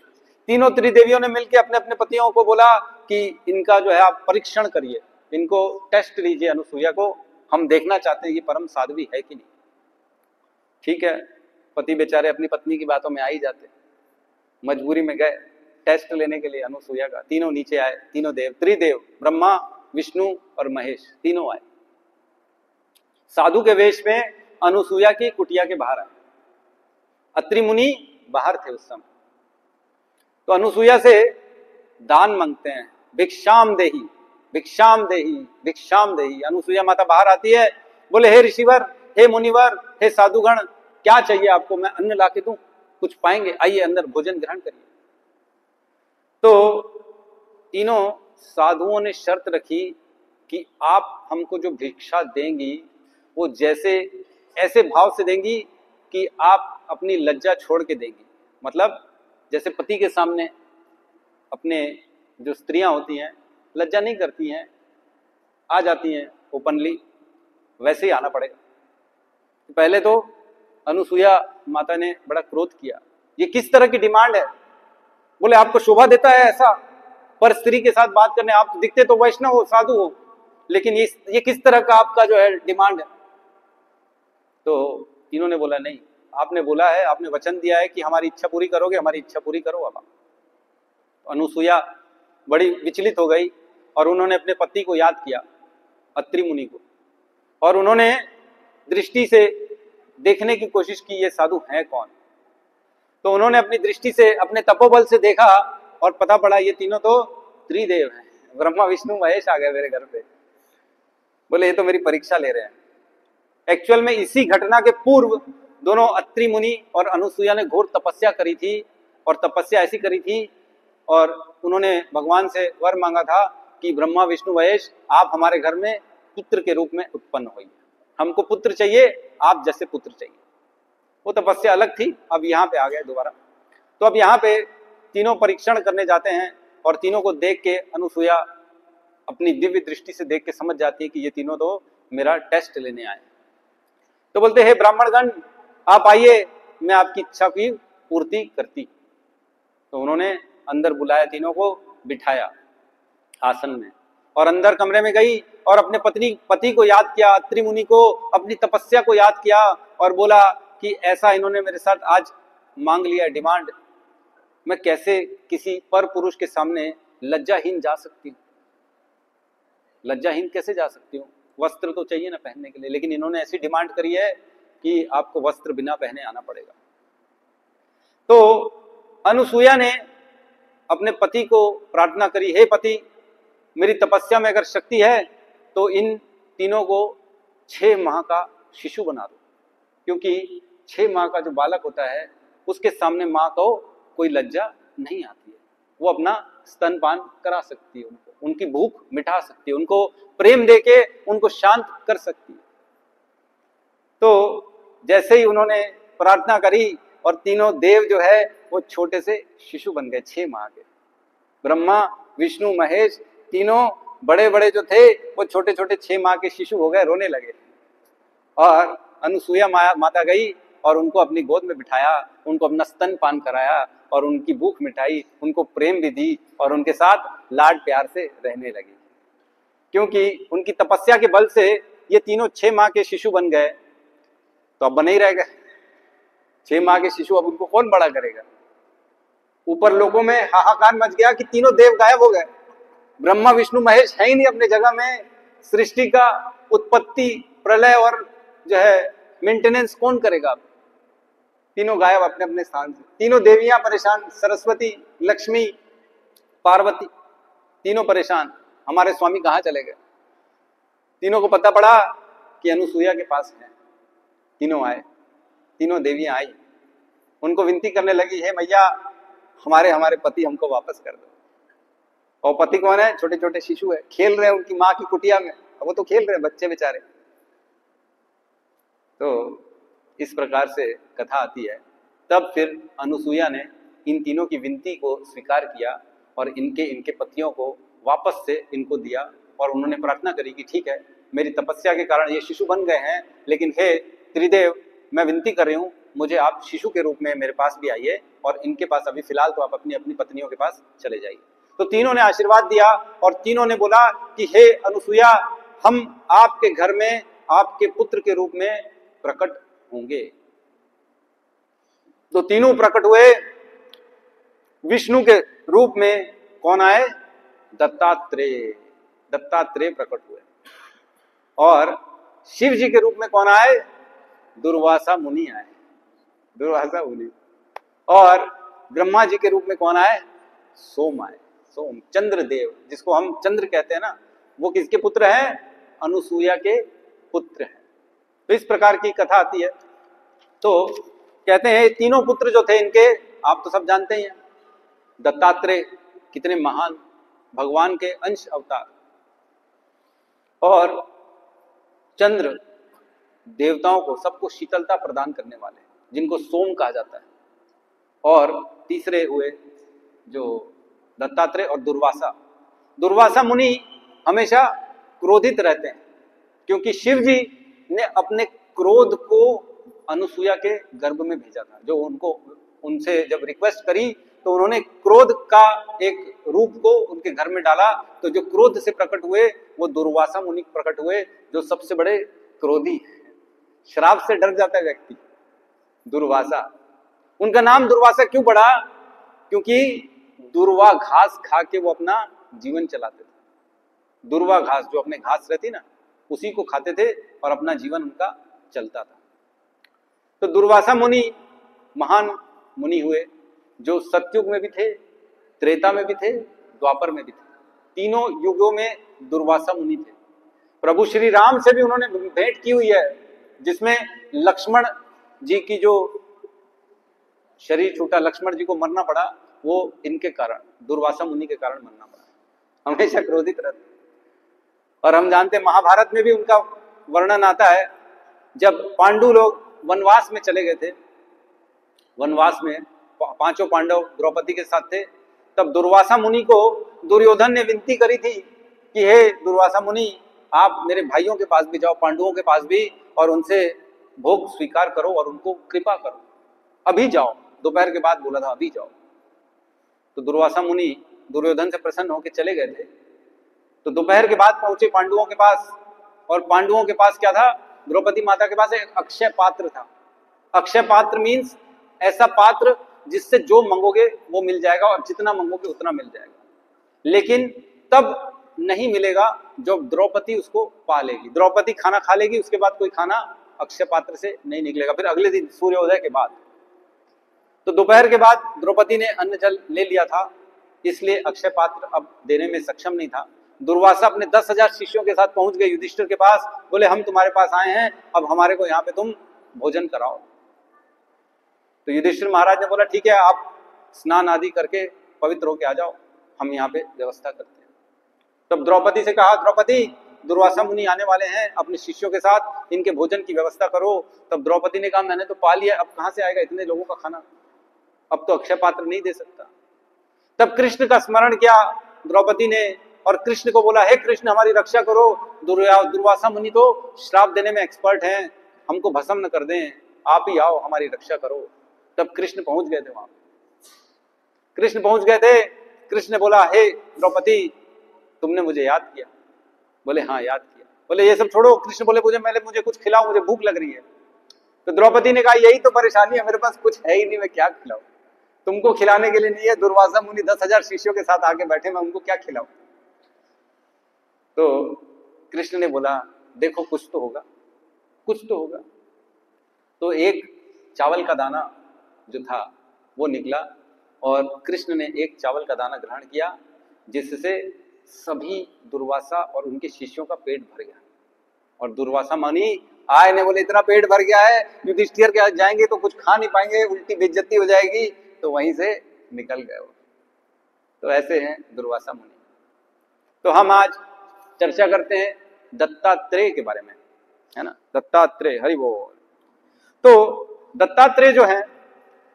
तीनों त्रिदेवियों ने मिलकर अपने अपने पतियों को बोला कि इनका जो है आप परीक्षण करिए, इनको टेस्ट लीजिए, अनुसूया को हम देखना चाहते हैं ये परम साध्वी है कि नहीं। ठीक है, पति बेचारे अपनी पत्नी की बातों में आ ही जाते, मजबूरी में गए टेस्ट लेने के लिए अनुसूया का। तीनों नीचे आए, तीनों देव, त्रिदेव, ब्रह्मा विष्णु और महेश, तीनों आए साधु के वेश में। अनुसूया की कुटिया के बाहर आए, अत्रि मुनि बाहर थे उस समय। तो अनुसूया से दान मांगते हैं, भिक्षाम देही, भिक्षाम देही, भिक्षाम देही। अनुसूया माता बाहर आती है, बोले हे ऋषिवर, हे मुनिवर, हे साधुगण, क्या चाहिए आपको, मैं अन्न ला के दूं, कुछ पाएंगे, आइए अंदर भोजन ग्रहण करिए। तो तीनों साधुओं ने शर्त रखी कि आप हमको जो भिक्षा देंगी वो जैसे ऐसे भाव से देंगी कि आप अपनी लज्जा छोड़ के देंगी। मतलब जैसे पति के सामने अपने जो स्त्रियां होती हैं लज्जा नहीं करती हैं, आ जाती हैं ओपनली, वैसे ही आना पड़ेगा। पहले तो अनुसूया माता ने बड़ा क्रोध किया, ये किस तरह की डिमांड है? बोले आपको शोभा देता है ऐसा पर स्त्री के साथ बात करने? आप दिखते तो वैष्णव हो, साधु हो, लेकिन ये किस तरह का आपका जो है डिमांड है? तो इन्होंने बोला नहीं, आपने बोला है, आपने वचन दिया है कि हमारी इच्छा पूरी करोगे, हमारी इच्छा पूरी करो अब आप। अनुसूया बड़ी विचलित हो गई और उन्होंने अपने पति को याद किया, अत्रि मुनि को, और उन्होंने दृष्टि से देखने की कोशिश की ये साधु हैं कौन। तो उन्होंने अपनी दृष्टि से, अपने तपोबल से देखा और पता पड़ा ये तीनों तो त्रिदेव हैं, ब्रह्मा विष्णु महेश आ गए मेरे घर पे। बोले ये तो मेरी परीक्षा ले रहे हैं। एक्चुअल में इसी घटना के पूर्व दोनों अत्रि मुनि और अनुसूया ने घोर तपस्या करी थी, और तपस्या ऐसी करी थी और उन्होंने भगवान से वर मांगा था कि ब्रह्मा विष्णु महेश आप हमारे घर में पुत्र के रूप में उत्पन्न होइए, हमको पुत्र चाहिए, आप जैसे पुत्र चाहिए। वो तपस्या अलग थी, अब यहाँ पे आ गए दोबारा। तो अब यहाँ पे तीनों परीक्षण करने जाते हैं और तीनों को देख के अनुसुईया अपनी दिव्य दृष्टि से देख के समझ जाती है कि ये तीनों तो मेरा टेस्ट लेने आए। तो बोलते हैं ब्राह्मणगण आप आइए, मैं आपकी इच्छा की पूर्ति करती। तो उन्होंने अंदर बुलाया, तीनों को बिठाया आसन में और अंदर कमरे में गई और अपने पति को याद किया, अत्रि मुनि को, अपनी तपस्या को याद किया और बोला कि ऐसा इन्होंने मेरे साथ आज मांग लिया डिमांड, मैं कैसे किसी पर पुरुष के सामने लज्जाहीन जा सकती हूँ, लज्जाहीन कैसे जा सकती हूँ, वस्त्र तो चाहिए ना पहनने के लिए, लेकिन इन्होंने ऐसी डिमांड करी है कि आपको वस्त्र बिना पहने आना पड़ेगा। तो अनुसुईया ने अपने पति को प्रार्थना करी, हे पति मेरी तपस्या में अगर शक्ति है तो इन तीनों को 6 माह का शिशु बना दो, क्योंकि 6 माह का जो बालक होता है उसके सामने माँ को कोई लज्जा नहीं आती है, वो अपना स्तनपान करा सकती है, उनकी भूख मिटा सकती है, उनको प्रेम देके उनको शांत कर सकती है। तो जैसे ही उन्होंने प्रार्थना करी और तीनों देव जो है वो छोटे से शिशु बन गए, 6 माह के। ब्रह्मा विष्णु महेश तीनों बड़े बड़े जो थे वो छोटे छोटे 6 माह के शिशु हो गए, रोने लगे। और अनुसुईया माता गई और उनको अपनी गोद में बिठाया, उनको अपना स्तन पान कराया और उनकी भूख मिटाई, उनको प्रेम भी दी और उनके साथ लाड प्यार से रहने लगी, क्योंकि उनकी तपस्या के बल से ये तीनों 6 माह के शिशु बन गए। तो अब बने ही रह गए 6 माह के शिशु, अब उनको कौन बड़ा करेगा। ऊपर लोगों में हाहाकार मच गया कि तीनों देव गायब हो गए, ब्रह्मा विष्णु महेश है ही नहीं अपने जगह में, सृष्टि का उत्पत्ति प्रलय और जो है मेंटेनेंस कौन करेगा। तीनों गायब अपने अपने स्थान से, तीनों देवियां परेशान, सरस्वती लक्ष्मी पार्वती तीनों परेशान, हमारे स्वामी कहाँ चले गए। तीनों को पता पड़ा कि अनुसुईया के पास है, तीनों आए, तीनों देवियां आई, उनको विनती करने लगी, हे मैया हमारे पति हमको वापस कर दो। और पति कौन है, छोटे छोटे शिशु है, खेल रहे हैं उनकी माँ की कुटिया में, वो तो खेल रहे हैं बच्चे बेचारे। तो इस प्रकार से कथा आती है। तब फिर अनुसुईया ने इन तीनों की विनती को स्वीकार किया और इनके पतियों को वापस से इनको दिया और उन्होंने प्रार्थना करी कि ठीक है मेरी तपस्या के कारण ये शिशु बन गए हैं, लेकिन हे त्रिदेव मैं विनती कर रही हूँ, मुझे आप शिशु के रूप में मेरे पास भी आइए और इनके पास अभी फिलहाल तो आप अपनी अपनी पत्नियों के पास चले जाइए। तो तीनों ने आशीर्वाद दिया और तीनों ने बोला कि हे अनुसुईया हम आपके घर में आपके पुत्र के रूप में प्रकट होंगे। तो तीनों प्रकट हुए। विष्णु के रूप में कौन आए, दत्तात्रेय प्रकट हुए। और शिव जी के रूप में कौन आए, दुर्वासा मुनि आए, दुर्वासा मुनि। और ब्रह्मा जी के रूप में कौन आए, सोम आए, सोम चंद्रदेव, जिसको हम चंद्र कहते हैं ना, वो किसके पुत्र हैं, अनुसुईया के पुत्र हैं। तो इस प्रकार की कथा आती है। तो कहते हैं तीनों पुत्र जो थे इनके, आप तो सब जानते ही हैं, दत्तात्रेय कितने महान भगवान के अंश अवतार, और चंद्र देवताओं को सबको शीतलता प्रदान करने वाले जिनको सोम कहा जाता है। और तीसरे हुए जो दत्तात्रेय और दुर्वासा मुनि हमेशा क्रोधित रहते हैं, क्योंकि शिव जी ने अपने क्रोध को अनुसुईया के गर्भ में भेजा था। जो उनसे जब रिक्वेस्ट करी तो उन्होंने क्रोध का एक रूप को उनके घर में डाला, तो जो क्रोध से प्रकट हुए वो दुर्वासा मुनि प्रकट हुए, जो सबसे बड़े क्रोधी हैं। श्राप से डर जाता है व्यक्ति, दुर्वासा। उनका नाम दुर्वासा क्यों पड़ा, क्योंकि दुर्वा घास खा के वो अपना जीवन चलाते थे। दुर्वा घास, जो अपने घास रहती ना, उसी को खाते थे और अपना जीवन उनका चलता था। तो दुर्वासा मुनि महान मुनि हुए, जो सतयुग में भी थे, त्रेता में भी थे, द्वापर में भी थे। तीनों युगों में दुर्वासा मुनि थे। प्रभु श्री राम से भी उन्होंने भेंट की हुई है, जिसमें लक्ष्मण जी की जो शरीर छूटा, लक्ष्मण जी को मरना पड़ा, वो इनके कारण, दुर्वासा मुनि के कारण मरना पड़ा। हमेशा क्रोधित रहते। और हम जानते हैं महाभारत में भी उनका वर्णन आता है, जब पांडु लोग वनवास में चले गए थे, वनवास में पांचों पांडव द्रौपदी के साथ थे, तब दुर्वासा मुनि को दुर्योधन ने विनती करी थी कि हे दुर्वासा मुनि, आप मेरे भाइयों के पास भी जाओ, पांडवों के पास भी, और उनसे भोग स्वीकार करो और उनको कृपा करो, अभी जाओ। दोपहर के बाद बोला था, अभी जाओ। तो दुर्वासा मुनि दुर्योधन से प्रसन्न होकर चले गए थे। तो दोपहर के बाद पहुंचे पांडवों के पास, और पांडवों के पास क्या था? द्रौपदी माता के पास एक अक्षय पात्र था। अक्षय पात्र मीन्स ऐसा पात्र जिससे जो मंगोगे वो मिल जाएगा, और जितना मंगोगे उतना मिल जाएगा। लेकिन तब नहीं मिलेगा जब द्रौपदी उसको पा लेगी। द्रौपदी खाना खा लेगी, उसके बाद कोई खाना अक्षय पात्र से नहीं निकलेगा, फिर अगले दिन सूर्योदय के बाद। तो दोपहर के बाद द्रौपदी ने अन्न जल ले लिया था, इसलिए अक्षय पात्र अब देने में सक्षम नहीं था। दुर्वासा अपने 10,000 शिष्यों के साथ पहुंच गए युधिष्ठिर के पास, बोले हम तुम्हारे पास आए हैं, अब हमारे को यहाँ पे तुम भोजन कराओ। तो युधिष्ठिर महाराज ने बोला ठीक है, आप स्नान आदि करके पवित्र होके आ जाओ, हम यहाँ पे व्यवस्था करते हैं। तब द्रौपदी से कहा, द्रौपदी दुर्वासा मुनि आने वाले हैं अपने शिष्यों के साथ, इनके भोजन की व्यवस्था करो। तब द्रौपदी ने कहा मैंने तो पा लिया, अब कहाँ से आएगा इतने लोगों का खाना, अब तो अक्षय पात्र नहीं दे सकता। तब कृष्ण का स्मरण किया द्रौपदी ने, और कृष्ण को बोला, हे कृष्ण हमारी रक्षा करो, दुर्वासा मुनि तो श्राप देने में एक्सपर्ट हैं, हमको भस्म न कर दें, आप ही आओ हमारी रक्षा करो। तब कृष्ण पहुंच गए थे वहां, कृष्ण पहुंच गए थे। कृष्ण ने बोला, हे द्रौपदी तुमने मुझे याद किया? बोले हाँ याद किया। बोले ये सब छोड़ो। कृष्ण बोले मुझे कुछ खिलाओ, मुझे भूख लग रही है। तो द्रौपदी ने कहा यही तो परेशानी है, मेरे पास कुछ है ही नहीं, मैं क्या खिलाऊं? तुमको खिलाने के लिए नहीं है, दुर्वासा मुनि 10,000 शिष्यों के साथ आके बैठे, मैं उनको क्या खिलाऊं? तो कृष्ण ने बोला देखो कुछ तो होगा, कुछ तो होगा। तो एक चावल का दाना जो था वो निकला, और कृष्ण ने एक चावल का दाना ग्रहण किया, जिससे सभी दुर्वासा और उनके शिष्यों का पेट भर गया। और दुर्वासा मुनि आए ने बोले इतना पेट भर गया है, युधिष्ठिर के जाएंगे तो कुछ खा नहीं पाएंगे, उल्टी बेइज्जती हो जाएगी, तो वहीं से निकल गए वो। तो ऐसे हैं दुर्वासा मुनि। तो हम आज चर्चा करते हैं दत्तात्रेय के बारे में, है ना। दत्तात्रेय, हरि बोल। तो दत्तात्रेय जो है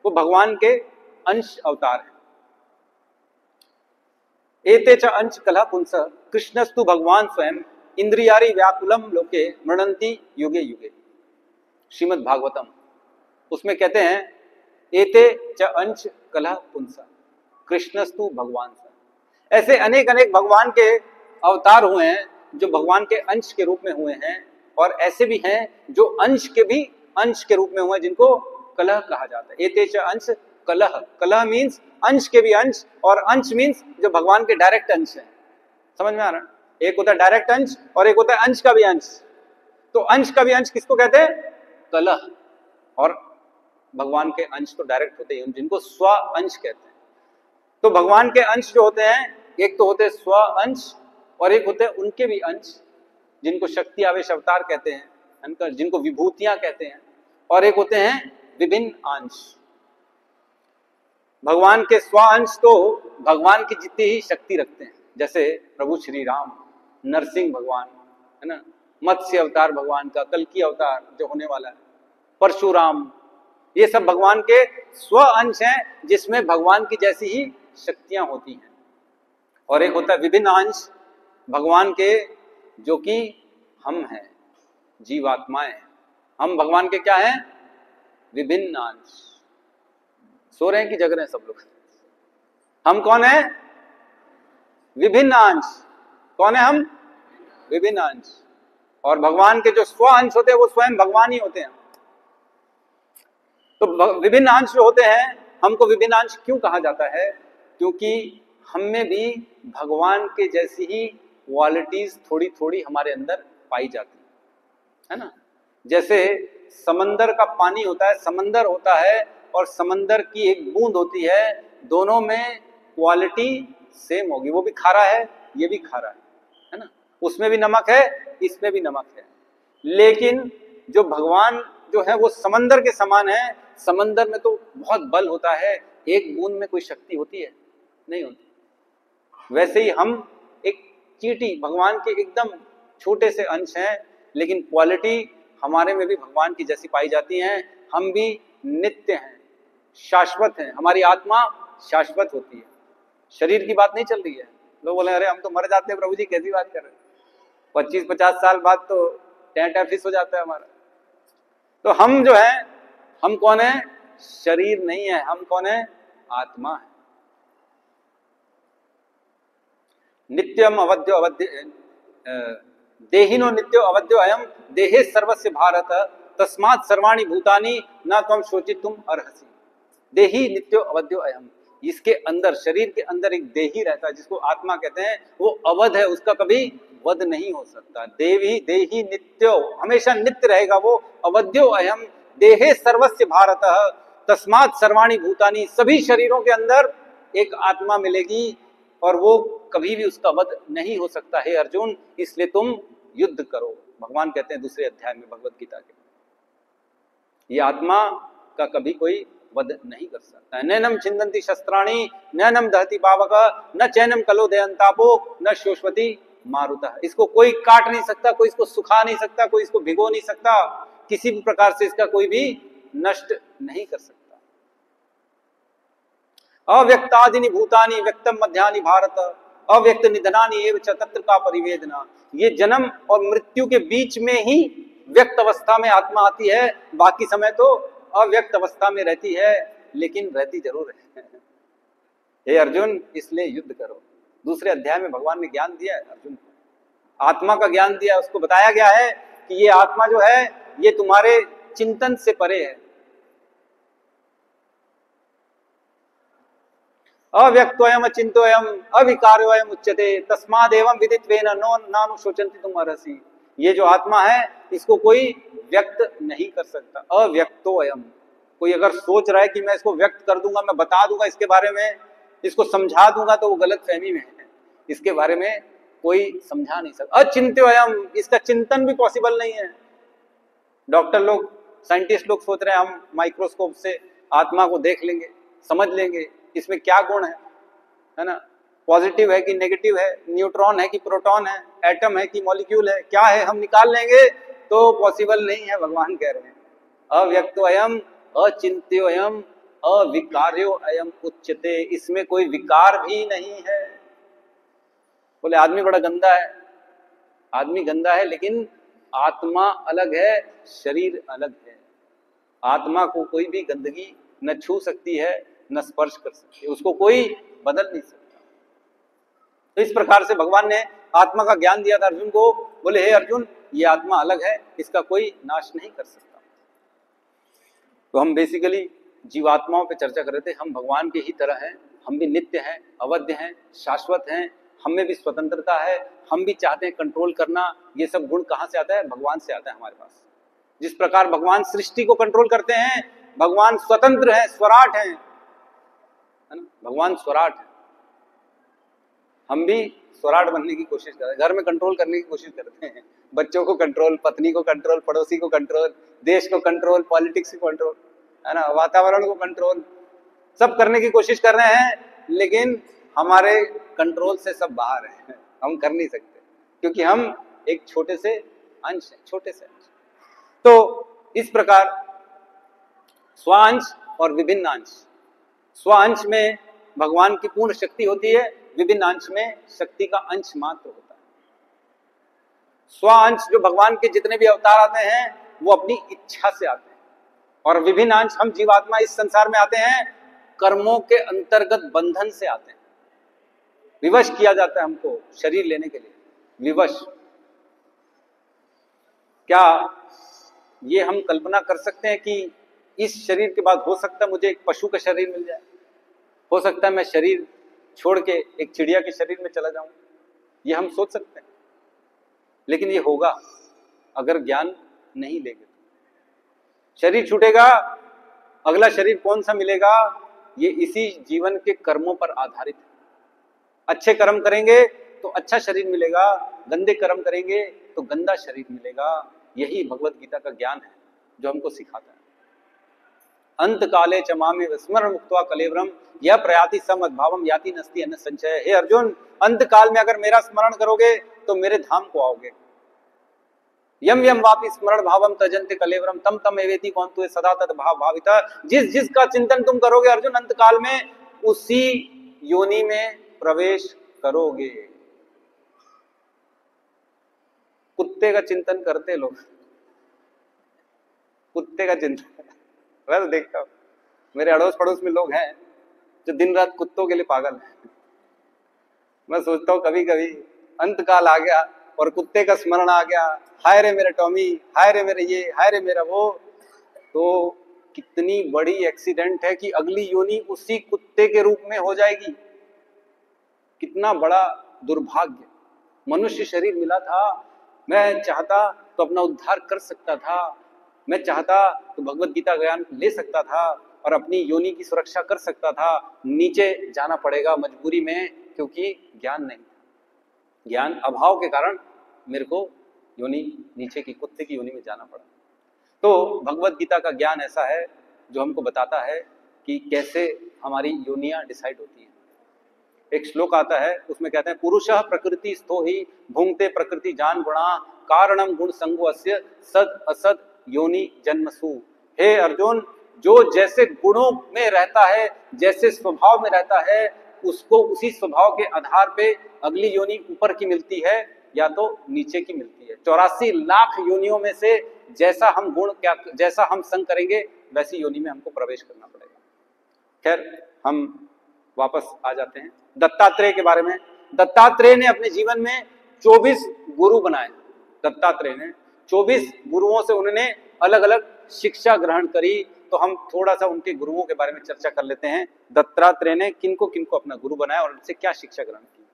वो भगवान के अंश अवतार है। एते च अंश कलह पुंस कृष्णस्तु भगवान स्वयं इंद्रियारि व्याकुलम लोके मृणंति युगे युगे। श्रीमद् भागवतम उसमें कहते हैं एते च अंश कलह पुंस कृष्णस्तु भगवान स्वयं। ऐसे अनेक अनेक भगवान के अवतार हुए हैं जो भगवान के अंश के रूप में हुए हैं, और ऐसे भी हैं जो अंश के भी अंश के रूप में हुए हैं, जिनको कलह कहा जाता है। एते च अंश कलह, कलह मीन्स अंश के भी अंश, और अंश मीन्स जो भगवान के डायरेक्ट अंश हैं। समझ में आ रहा है? एक होता है डायरेक्ट अंश और एक होता है अंश का भी अंश। तो अंश का भी अंश किसको कहते हैं? कलह। और भगवान के अंश तो डायरेक्ट होते हैं, जिनको स्व अंश कहते हैं। तो भगवान के अंश जो होते हैं, एक तो होते हैं स्व अंश, और एक होते हैं उनके भी अंश, जिनको शक्ति आवेश अवतार कहते हैं, जिनको विभूतियां कहते हैं, और एक होते हैं विभिन्न अंश। भगवान के स्व अंश तो भगवान की जितनी ही शक्ति रखते हैं, जैसे प्रभु श्री राम, नरसिंह भगवान, है ना, मत्स्य अवतार भगवान का, कल्कि अवतार जो होने वाला है, परशुराम, ये सब भगवान के स्व अंश हैं, जिसमें भगवान की जैसी ही शक्तियां होती हैं। और एक होता है विभिन्न अंश भगवान के, जो कि हम हैं, जीवात्माएं। हम भगवान के क्या हैं? विभिन्न अंश। सो रहे हैं कि जग रहे हैं सब लोग? हम कौन है? विभिन्न अंश। कौन है हम? विभिन्न अंश। और भगवान के जो स्व अंश होते हैं वो स्वयं भगवान ही होते हैं। तो विभिन्न अंश जो होते हैं, हमको विभिन्न अंश क्यों कहा जाता है? क्योंकि हम में भी भगवान के जैसी ही क्वालिटीज थोड़ी थोड़ी हमारे अंदर पाई जाती है ना। जैसे समंदर का पानी होता है, समंदर होता है, और समंदर की एक बूंद होती है, दोनों में क्वालिटी सेम होगी। वो भी खारा है, ये भी खारा है ना। उसमें भी नमक है, इसमें भी नमक है। लेकिन जो भगवान जो है वो समंदर के समान है। समंदर में तो बहुत बल होता है, एक बूंद में कोई शक्ति होती है? नहीं होती। वैसे ही हम एक चींटी, भगवान के एकदम छोटे से अंश हैं, लेकिन क्वालिटी हमारे में भी भगवान की जैसी पाई जाती है। हम भी नित्य हैं, शाश्वत हैं, हमारी आत्मा शाश्वत होती है। शरीर की बात नहीं चल रही है। लोग बोले अरे हम तो मर जाते हैं प्रभु जी, कैसी बात कर रहे हैं, 25-50 साल बाद तो टेंट फिस हो जाता है हमारा। तो हम जो है, हम कौन है? शरीर नहीं है, हम कौन है? आत्मा है। नित्यम अवध्यो अवध्य देहिनो नित्यो अवध्यो अयम देहे सर्वस्य भारत तस्मात् सर्वाणि भूतानि न त्वं शोचितुम अर्हसि। देही नित्यो अवध्यो अयम, इसके अंदर, शरीर के अंदर एक देही रहता है जिसको आत्मा कहते हैं, वो अवध है, उसका कभी वध नहीं हो सकता। देवी देही नित्यो, हमेशा नित्य रहेगा वो। अवध्यो अयम देहे सर्वस्य भारत तस्मात् सर्वाणि भूतानि, सभी शरीरों के अंदर एक आत्मा मिलेगी और वो कभी भी उसका वध नहीं हो सकता है अर्जुन, इसलिए तुम युद्ध करो। भगवान कहते हैं दूसरे अध्याय में भगवत गीता के, ये आत्मा का कभी कोई वध नहीं कर सकता है। नैनम छिन्दन्ति शस्त्राणि नैनम दहति पावक न चैनम कलो दयंतापो न शोषवती मारुतः। इसको कोई काट नहीं सकता, कोई इसको सुखा नहीं सकता, कोई इसको भिगो नहीं सकता, किसी भी प्रकार से इसका कोई भी नष्ट नहीं कर सकता। अव्यक्तादिनि भूतानि व्यक्तम मध्यानि भारत अव्यक्त निधनानि एव च तत्र का परिवेदना। ये जन्म और मृत्यु के बीच में ही व्यक्त अवस्था में आत्मा आती है, बाकी समय तो अव्यक्त अवस्था में रहती है, लेकिन रहती जरूर है। हे अर्जुन, इसलिए युद्ध करो। दूसरे अध्याय में भगवान ने ज्ञान दिया है अर्जुन को, आत्मा का ज्ञान दिया, उसको बताया गया है कि ये आत्मा जो है ये तुम्हारे चिंतन से परे है। अव्यक्तोयम अचिंतोयम अविकार्योयम उच्यते तस्मादेवं विदित्वेन नो नानुशोचन्ति तुम अर्हसि। ये जो आत्मा है इसको कोई व्यक्त नहीं कर सकता। अव्यक्तोयम, कोई अगर सोच रहा है कि मैं इसको व्यक्त कर दूंगा, मैं बता दूंगा इसके बारे में, इसको समझा दूंगा, तो वो गलत फहमी में है। इसके बारे में कोई समझा नहीं सकता। अचिंत्योयम, इसका चिंतन भी पॉसिबल नहीं है। डॉक्टर लोग, साइंटिस्ट लोग सोच रहे हैं हम माइक्रोस्कोप से आत्मा को देख लेंगे, समझ लेंगे इसमें क्या गुण है ना, पॉजिटिव है कि नेगेटिव है, न्यूट्रॉन है कि प्रोटॉन है, एटम है कि मॉलिक्यूल है, क्या है हम निकाल लेंगे, तो पॉसिबल नहीं है। भगवान कह रहे हैं अव्यक्तोयम अचिंत्योयम अविकार्यो अयम उच्यते, इसमें कोई विकार भी नहीं है। बोले आदमी बड़ा गंदा है, आदमी गंदा है, लेकिन आत्मा अलग है, शरीर अलग है। आत्मा को कोई भी गंदगी न छू सकती है न स्पर्श कर सकती है, उसको कोई बदल नहीं सकता। तो इस प्रकार से भगवान ने आत्मा का ज्ञान दिया था अर्जुन को। बोले हे अर्जुन, ये आत्मा अलग है, इसका कोई नाश नहीं कर सकता। तो हम बेसिकली जीवात्माओं पे चर्चा कर रहे थे। हम भगवान के ही तरह हैं, हम भी नित्य हैं, अवध्य हैं, शाश्वत हैं, हम में भी स्वतंत्रता है, हम भी चाहते हैं कंट्रोल करना। ये सब गुण कहाँ से आता है? भगवान से आता है हमारे पास। जिस प्रकार भगवान सृष्टि को कंट्रोल करते हैं, भगवान स्वतंत्र है, स्वराट है ना, भगवान स्वराट है। हम भी स्वराट बनने की कोशिश करते हैं, घर में कंट्रोल करने की कोशिश करते हैं, बच्चों को कंट्रोल, पत्नी को कंट्रोल, पड़ोसी को कंट्रोल, देश को कंट्रोल, पॉलिटिक्स को कंट्रोल, है ना, वातावरण को कंट्रोल, सब करने की कोशिश कर रहे हैं, लेकिन हमारे कंट्रोल से सब बाहर है, हम कर नहीं सकते, क्योंकि हम एक छोटे से अंश हैं, छोटे से अंश। तो इस प्रकार स्वांश और विभिन्न अंश, स्वांश में भगवान की पूर्ण शक्ति होती है, विभिन्न अंश में शक्ति का अंश मात्र होता है। स्वांश जो भगवान के जितने भी अवतार आते हैं वो अपनी इच्छा से आते हैं, और विभिन्न अंश हम जीवात्मा इस संसार में आते हैं कर्मों के अंतर्गत बंधन से आते हैं। विवश किया जाता है हमको शरीर लेने के लिए, विवश। क्या ये हम कल्पना कर सकते हैं कि इस शरीर के बाद हो सकता है मुझे एक पशु का शरीर मिल जाए, हो सकता है मैं शरीर छोड़ के एक चिड़िया के शरीर में चला जाऊं? ये हम सोच सकते हैं, लेकिन ये होगा अगर ज्ञान नहीं लेंगे। शरीर छूटेगा, अगला शरीर कौन सा मिलेगा, ये इसी जीवन के कर्मों पर आधारित है। अच्छे कर्म करेंगे तो अच्छा शरीर मिलेगा, गंदे कर्म करेंगे तो गंदा शरीर मिलेगा। यही भगवत गीता का ज्ञान है जो हमको सिखाता है। अंत काले च मामे विस्मरण मुक्त्वा कलेवरम यह प्रयाति समद्भावम याति नस्ति अन्न संचय। हे अर्जुन, अंत काल में अगर मेरा स्मरण करोगे तो मेरे धाम को आओगे। यम यम वापि स्मरण भावम तजन्ते कलेवरम तम तम एवेति कौन्तु सदा तद भाव भाविता। जिस जिसका चिंतन तुम करोगे अर्जुन, अंत काल में उसी योनि में प्रवेश करोगे। कुत्ते का चिंतन करते लोग, कुत्ते का चिंतन मैं तो देखता हूं, मेरे अड़ोस पड़ोस में लोग हैं जो दिन रात कुत्तों के लिए पागल है। मैं सोचता हूं कभी कभी अंत काल आ गया और कुत्ते का स्मरण आ गया, हाय रे मेरा टॉमी, हाय रे मेरे ये, हाय रे मेरा वो, तो कितनी बड़ी एक्सीडेंट है कि अगली योनि उसी कुत्ते के रूप में हो जाएगी। कितना बड़ा दुर्भाग्य। मनुष्य शरीर मिला था, मैं चाहता तो अपना उद्धार कर सकता था, मैं चाहता तो भगवत गीता ज्ञान ले सकता था और अपनी योनि की सुरक्षा कर सकता था। नीचे जाना पड़ेगा मजबूरी में, क्योंकि ज्ञान नहीं, ज्ञान अभाव के कारण मेरे को योनि नीचे की कुत्ते की योनि में जाना पड़ा। तो भगवत गीता का ज्ञान ऐसा है जो हमको बताता है कि कैसे हमारी योनियां डिसाइड होती हैं। एक श्लोक आता है, उसमें कहते हैं पुरुषः प्रकृति स्थो ही भुंक्ते प्रकृति जान गुणा कारणम गुण संगो अस्य सद असद योनि जन्मसु। हे अर्जुन, जो जैसे गुणों में रहता है, जैसे स्वभाव में रहता है, उसको उसी स्वभाव के आधार पे अगली योनि ऊपर की मिलती है या तो नीचे की मिलती है। 84 लाख योनियों में से जैसा हम गुण क्या, जैसा हम संग करेंगे वैसी योनि में हमको प्रवेश करना पड़ेगा। खैर, हम वापस आ जाते हैं दत्तात्रेय के बारे में। दत्तात्रेय ने अपने जीवन में 24 गुरु बनाए। दत्तात्रेय ने 24 गुरुओं से उन्होंने अलग अलग शिक्षा ग्रहण करी। तो हम थोड़ा सा उनके गुरुओं के बारे में चर्चा कर लेते हैं। दत्तात्रेय ने किनको किनको अपना गुरु बनाया और उनसे क्या शिक्षा ग्रहण की।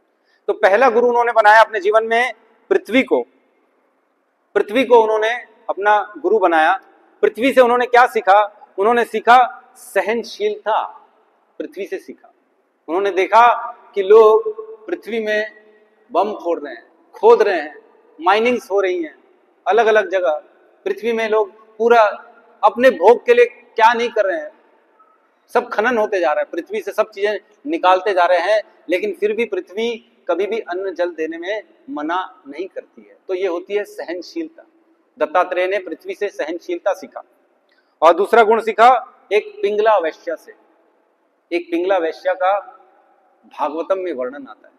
तो पहला गुरु उन्होंने बनाया अपने जीवन में पृथ्वी को। पृथ्वी को उन्होंने अपना गुरु बनाया। पृथ्वी से उन्होंने क्या सीखा? उन्होंने सीखा सहनशीलता। पृथ्वी से सीखा। उन्होंने देखा कि लोग पृथ्वी में बम फोड़ रहे हैं, खोद रहे हैं, माइनिंग्स हो रही हैं अलग अलग जगह। पृथ्वी में लोग पूरा अपने भोग के लिए क्या नहीं कर रहे हैं, सब खनन होते जा रहा है, पृथ्वी से सब चीजें निकालते जा रहे हैं, लेकिन फिर भी पृथ्वी कभी भी अन्न जल देने में मना नहीं करती है। तो ये होती है सहनशीलता। दत्तात्रेय ने पृथ्वी से सहनशीलता सीखा। और दूसरा गुण सीखा एक पिंगला वैश्या से। एक पिंगला वैश्या का भागवतम में वर्णन आता है।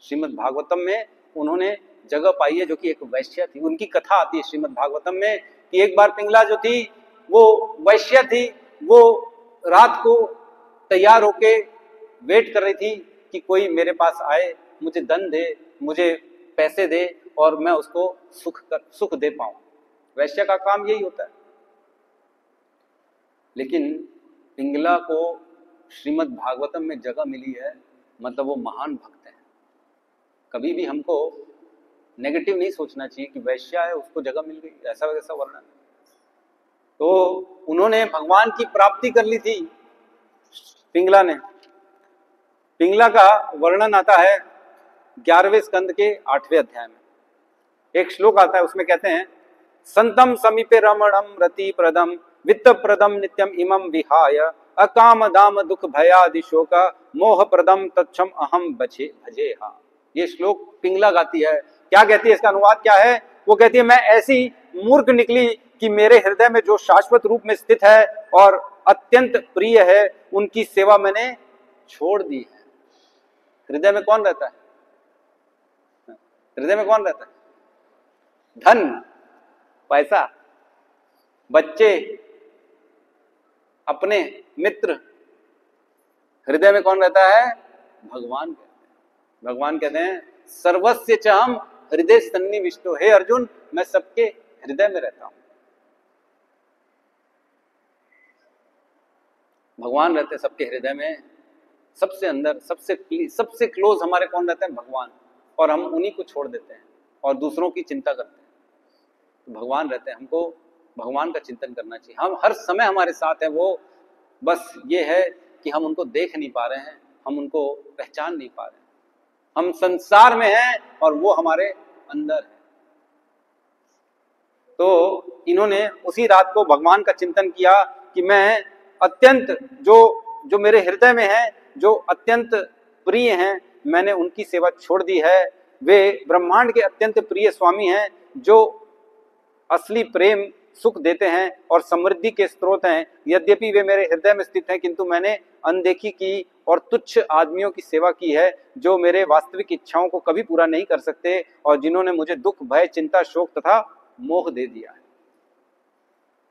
श्रीमद् भागवतम में उन्होंने जगह पाई है जो कि एक वैश्या थी। उनकी कथा आती है श्रीमद् भागवतम में कि एक बार पिंगला जो थी वो वैश्या थी, वो रात को तैयार होके वेट कर रही थी कि कोई मेरे पास आए, मुझे धन दे, मुझे पैसे दे और मैं उसको सुख दे पाऊं। वैश्या का काम यही होता है। लेकिन पिंगला को श्रीमद् भागवतम में जगह मिली है, मतलब वो महान भक्त है। कभी भी हमको नेगेटिव नहीं सोचना चाहिए कि वैश्या है उसको जगह मिल गई, ऐसा वैसा वर्णन। तो उन्होंने भगवान की प्राप्ति कर ली थी पिंगला ने। पिंगला का वर्णन आता है 11वें स्कंद के 8वें अध्याय में। एक श्लोक आता है, उसमें कहते हैं संतम समीपे रमणम रति प्रदम वित्त प्रदम नित्यम इमं विहाय अकाम दाम दुख भयादि शोक मोह प्रदम तच्छम अहम बचे भजे। हाँ, ये श्लोक पिंगला गाती है। क्या कहती है, इसका अनुवाद क्या है? वो कहती है मैं ऐसी मूर्ख निकली कि मेरे हृदय में जो शाश्वत रूप में स्थित है और अत्यंत प्रिय है, उनकी सेवा मैंने छोड़ दी है। हृदय में कौन रहता है? हृदय में कौन रहता है? धन, पैसा, बच्चे, अपने मित्र। हृदय में कौन रहता है? भगवान कहते हैं। भगवान कहते हैं सर्वस्य च अहम् हृदय सन्निविष्टो। हे अर्जुन, मैं सबके हृदय में रहता हूं। भगवान रहते हैं सबके हृदय में, सबसे अंदर, सबसे क्लोज हमारे कौन रहते हैं? भगवान। और हम उन्हीं को छोड़ देते हैं और दूसरों की चिंता करते हैं। तो भगवान रहते हैं, हमको भगवान का चिंतन करना चाहिए। हम हर समय हमारे साथ है वो, बस ये है कि हम उनको देख नहीं पा रहे हैं, हम उनको पहचान नहीं पा रहे हैं। हम संसार में हैं और वो हमारे अंदर है। तो इन्होंने उसी रात को भगवान का चिंतन किया कि मैं अत्यंत जो मेरे हृदय में है, जो अत्यंत प्रिय हैं, मैंने उनकी सेवा छोड़ दी है। वे ब्रह्मांड के अत्यंत प्रिय स्वामी हैं, जो असली प्रेम सुख देते हैं और समृद्धि के स्रोत हैं। यद्यपि वे मेरे हृदय में स्थित हैं, किंतु मैंने अनदेखी की और तुच्छ आदमियों की सेवा की है, जो मेरे वास्तविक इच्छाओं को कभी पूरा नहीं कर सकते और जिन्होंने मुझे दुख, भय, चिंता, शोक तथा मोह दे दिया है।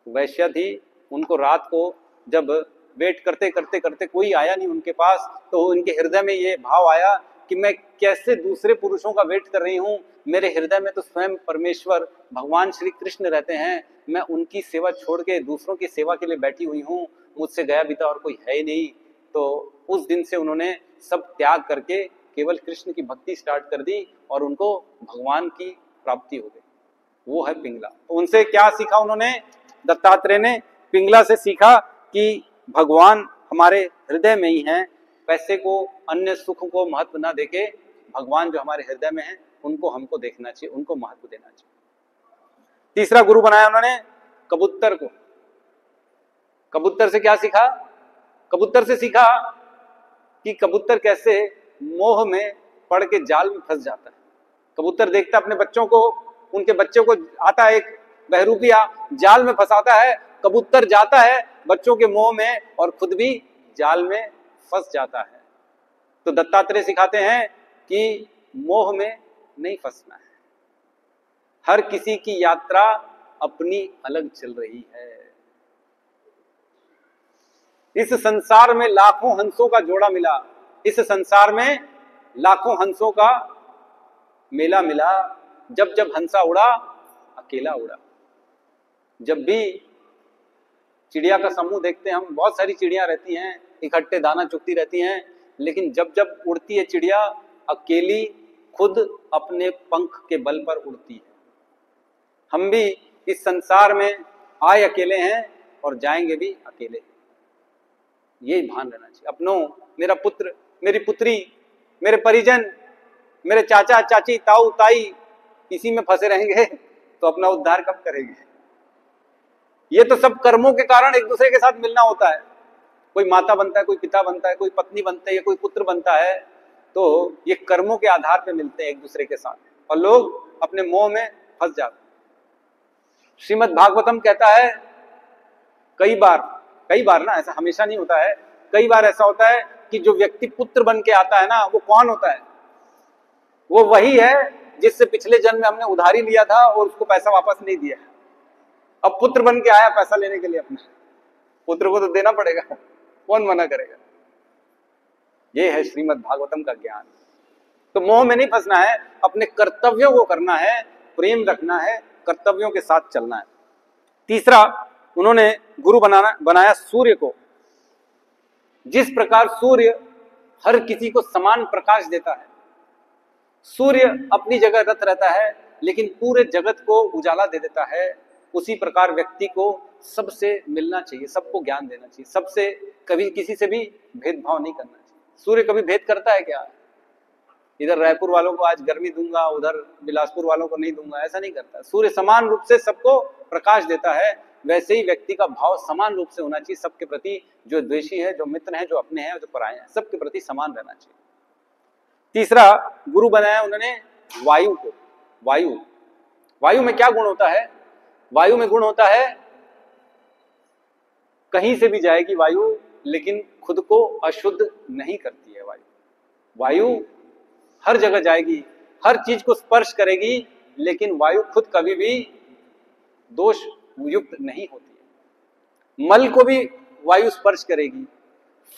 वैश्या थी, उनको रात को जब वेट करते करते करते कोई आया नहीं उनके पास, तो उनके हृदय में ये भाव आया कि मैं कैसे दूसरे पुरुषों का वेट कर रही हूँ, मेरे हृदय में तो स्वयं परमेश्वर भगवान श्री कृष्ण रहते हैं, मैं उनकी सेवा छोड़ के दूसरों की सेवा के लिए बैठी हुई हूँ, मुझसे गया बीता और कोई है ही नहीं। तो उस दिन से उन्होंने सब त्याग करके केवल कृष्ण की भक्ति स्टार्ट कर दी और उनको भगवान की प्राप्ति हो गई। वो है पिंगला। तो उनसे क्या सीखा उन्होंने? दत्तात्रेय ने पिंगला से सीखा कि भगवान हमारे हृदय में ही हैं, पैसे को, अन्य सुख को महत्व ना देके भगवान जो हमारे हृदय में हैं उनको हमको देखना चाहिए, उनको महत्व देना चाहिए। तीसरा गुरु बनाया उन्होंने कबूतर को। कबूतर से क्या सीखा? कबूतर से सीखा कि कबूतर कैसे मोह में पड़ के जाल में फंस जाता है। कबूतर देखता अपने बच्चों को, उनके बच्चों को आता है एक बहरूपिया, जाल में फंसाता है, कबूतर जाता है बच्चों के मोह में और खुद भी जाल में फंस जाता है। तो दत्तात्रेय सिखाते हैं कि मोह में नहीं फंसना है, हर किसी की यात्रा अपनी अलग चल रही है। इस संसार में लाखों हंसों का जोड़ा मिला, इस संसार में लाखों हंसों का मेला मिला, जब जब हंसा उड़ा अकेला उड़ा। जब भी चिड़िया का समूह देखते हैं हम, बहुत सारी चिड़िया रहती हैं, इकट्ठे दाना चुगती रहती हैं, लेकिन जब जब उड़ती है चिड़िया अकेली, खुद अपने पंख के बल पर उड़ती है। हम भी इस संसार में आए अकेले हैं और जाएंगे भी अकेले। यही भान रहना चाहिए अपनों। मेरा पुत्र, मेरी पुत्री, मेरे परिजन, मेरे चाचा चाची, ताऊ ताई इसी में फंसे रहेंगे तो अपना उद्धार कब करेंगे? ये तो सब कर्मों के कारण एक दूसरे के साथ मिलना होता है। कोई माता बनता है, कोई पिता बनता है, कोई पत्नी बनता है, कोई पुत्र बनता है, तो ये कर्मों के आधार पे मिलते हैं एक दूसरे के साथ और लोग अपने मोह में फंस जाते हैं। श्रीमद् भागवतम कहता है कई बार ना, ऐसा हमेशा नहीं होता है, कई बार ऐसा होता है कि जो व्यक्ति पुत्र बन के आता है ना, वो कौन होता है? वो वही है जिससे पिछले जन्म में हमने उधारी लिया था और उसको पैसा वापस नहीं दिया। अब पुत्र बन के आया पैसा लेने के लिए, अपना पुत्र को तो देना पड़ेगा, कौन मना करेगा? ये है श्रीमद् भागवतम का ज्ञान। तो मोह में नहीं फंसना है, अपने कर्तव्यों को करना है, प्रेम रखना है, कर्तव्यों के साथ चलना है। तीसरा उन्होंने गुरु बनाया सूर्य को। जिस प्रकार सूर्य हर किसी को समान प्रकाश देता है, सूर्य अपनी जगह रत रहता है लेकिन पूरे जगत को उजाला दे देता है, उसी प्रकार व्यक्ति को सबसे मिलना चाहिए, सबको ज्ञान देना चाहिए, सबसे कभी किसी से भी भेदभाव नहीं करना चाहिए। सूर्य कभी भेद करता है क्या? इधर रायपुर वालों को आज गर्मी दूंगा, उधर बिलासपुर वालों को नहीं दूंगा, ऐसा नहीं करता। सूर्य समान रूप से सबको प्रकाश देता है। वैसे ही व्यक्ति का भाव समान रूप से होना चाहिए सबके प्रति, जो द्वेषी है, जो मित्र है, जो अपने हैं, जो पराये हैं, सबके प्रति समान रहना चाहिए। तीसरा गुरु बनाया उन्होंने वायु को। वायु में क्या गुण होता है? वायु में गुण होता है कहीं से भी जाएगी वायु, लेकिन खुद को अशुद्ध नहीं करती है। वायु हर जगह जाएगी, हर चीज को स्पर्श करेगी, लेकिन वायु खुद कभी भी दोष युक्त नहीं होती है। मल को भी वायु स्पर्श करेगी,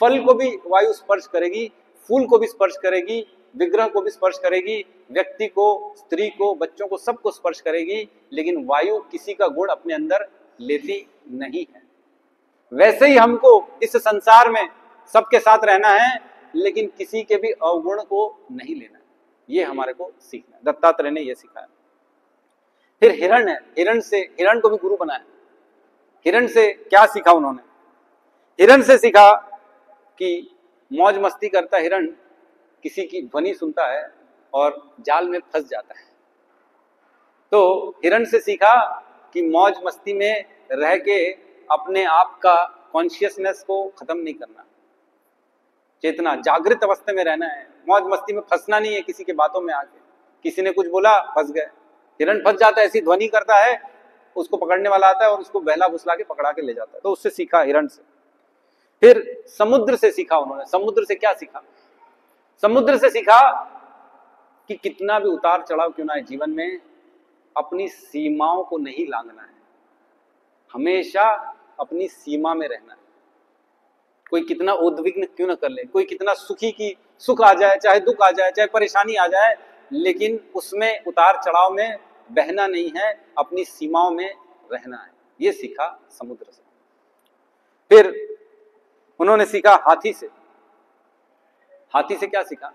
फल को भी वायु स्पर्श करेगी, फूल को भी स्पर्श करेगी, विग्रह को भी स्पर्श करेगी, व्यक्ति को, स्त्री को, बच्चों को, सबको स्पर्श करेगी, लेकिन वायु किसी का गुण अपने अंदर लेती नहीं है। वैसे ही हमको इस संसार में सबके साथ रहना है, लेकिन किसी के भी अवगुण को नहीं लेना है। ये हमारे को सीखना है। दत्तात्रेय ने यह सिखाया। फिर हिरण है, हिरण को भी गुरु बनाया। हिरण से क्या सीखा उन्होंने? हिरण से सीखा कि मौज मस्ती करता हिरण किसी की ध्वनि सुनता है और जाल में फंस जाता है। तो हिरण से सीखा कि मौज मस्ती में रह के अपने आप का कॉन्शियसनेस को खत्म नहीं करना, चेतना जागृत अवस्था में रहना है, मौज मस्ती में फंसना नहीं है किसी के बातों में आके। किसी ने कुछ बोला, फंस गए। हिरण फंस जाता है, ऐसी ध्वनि करता है, उसको पकड़ने वाला आता है और उसको बहला फुसला के पकड़ा के ले जाता है। तो उससे सीखा, हिरण से। फिर समुद्र से सीखा उन्होंने। समुद्र से क्या सीखा? समुद्र से सीखा कि कितना भी उतार चढ़ाव क्यों ना है जीवन में, अपनी सीमाओं को नहीं लांघना है, हमेशा अपनी सीमा में रहना है। कोई कितना उद्विग्न क्यों ना कर ले, कोई कितना सुख आ जाए, चाहे दुख आ जाए, चाहे परेशानी आ जाए, लेकिन उसमें उतार चढ़ाव में बहना नहीं है, अपनी सीमाओं में रहना है। ये सीखा समुद्र से। फिर उन्होंने सीखा हाथी से। हाथी से क्या सीखा?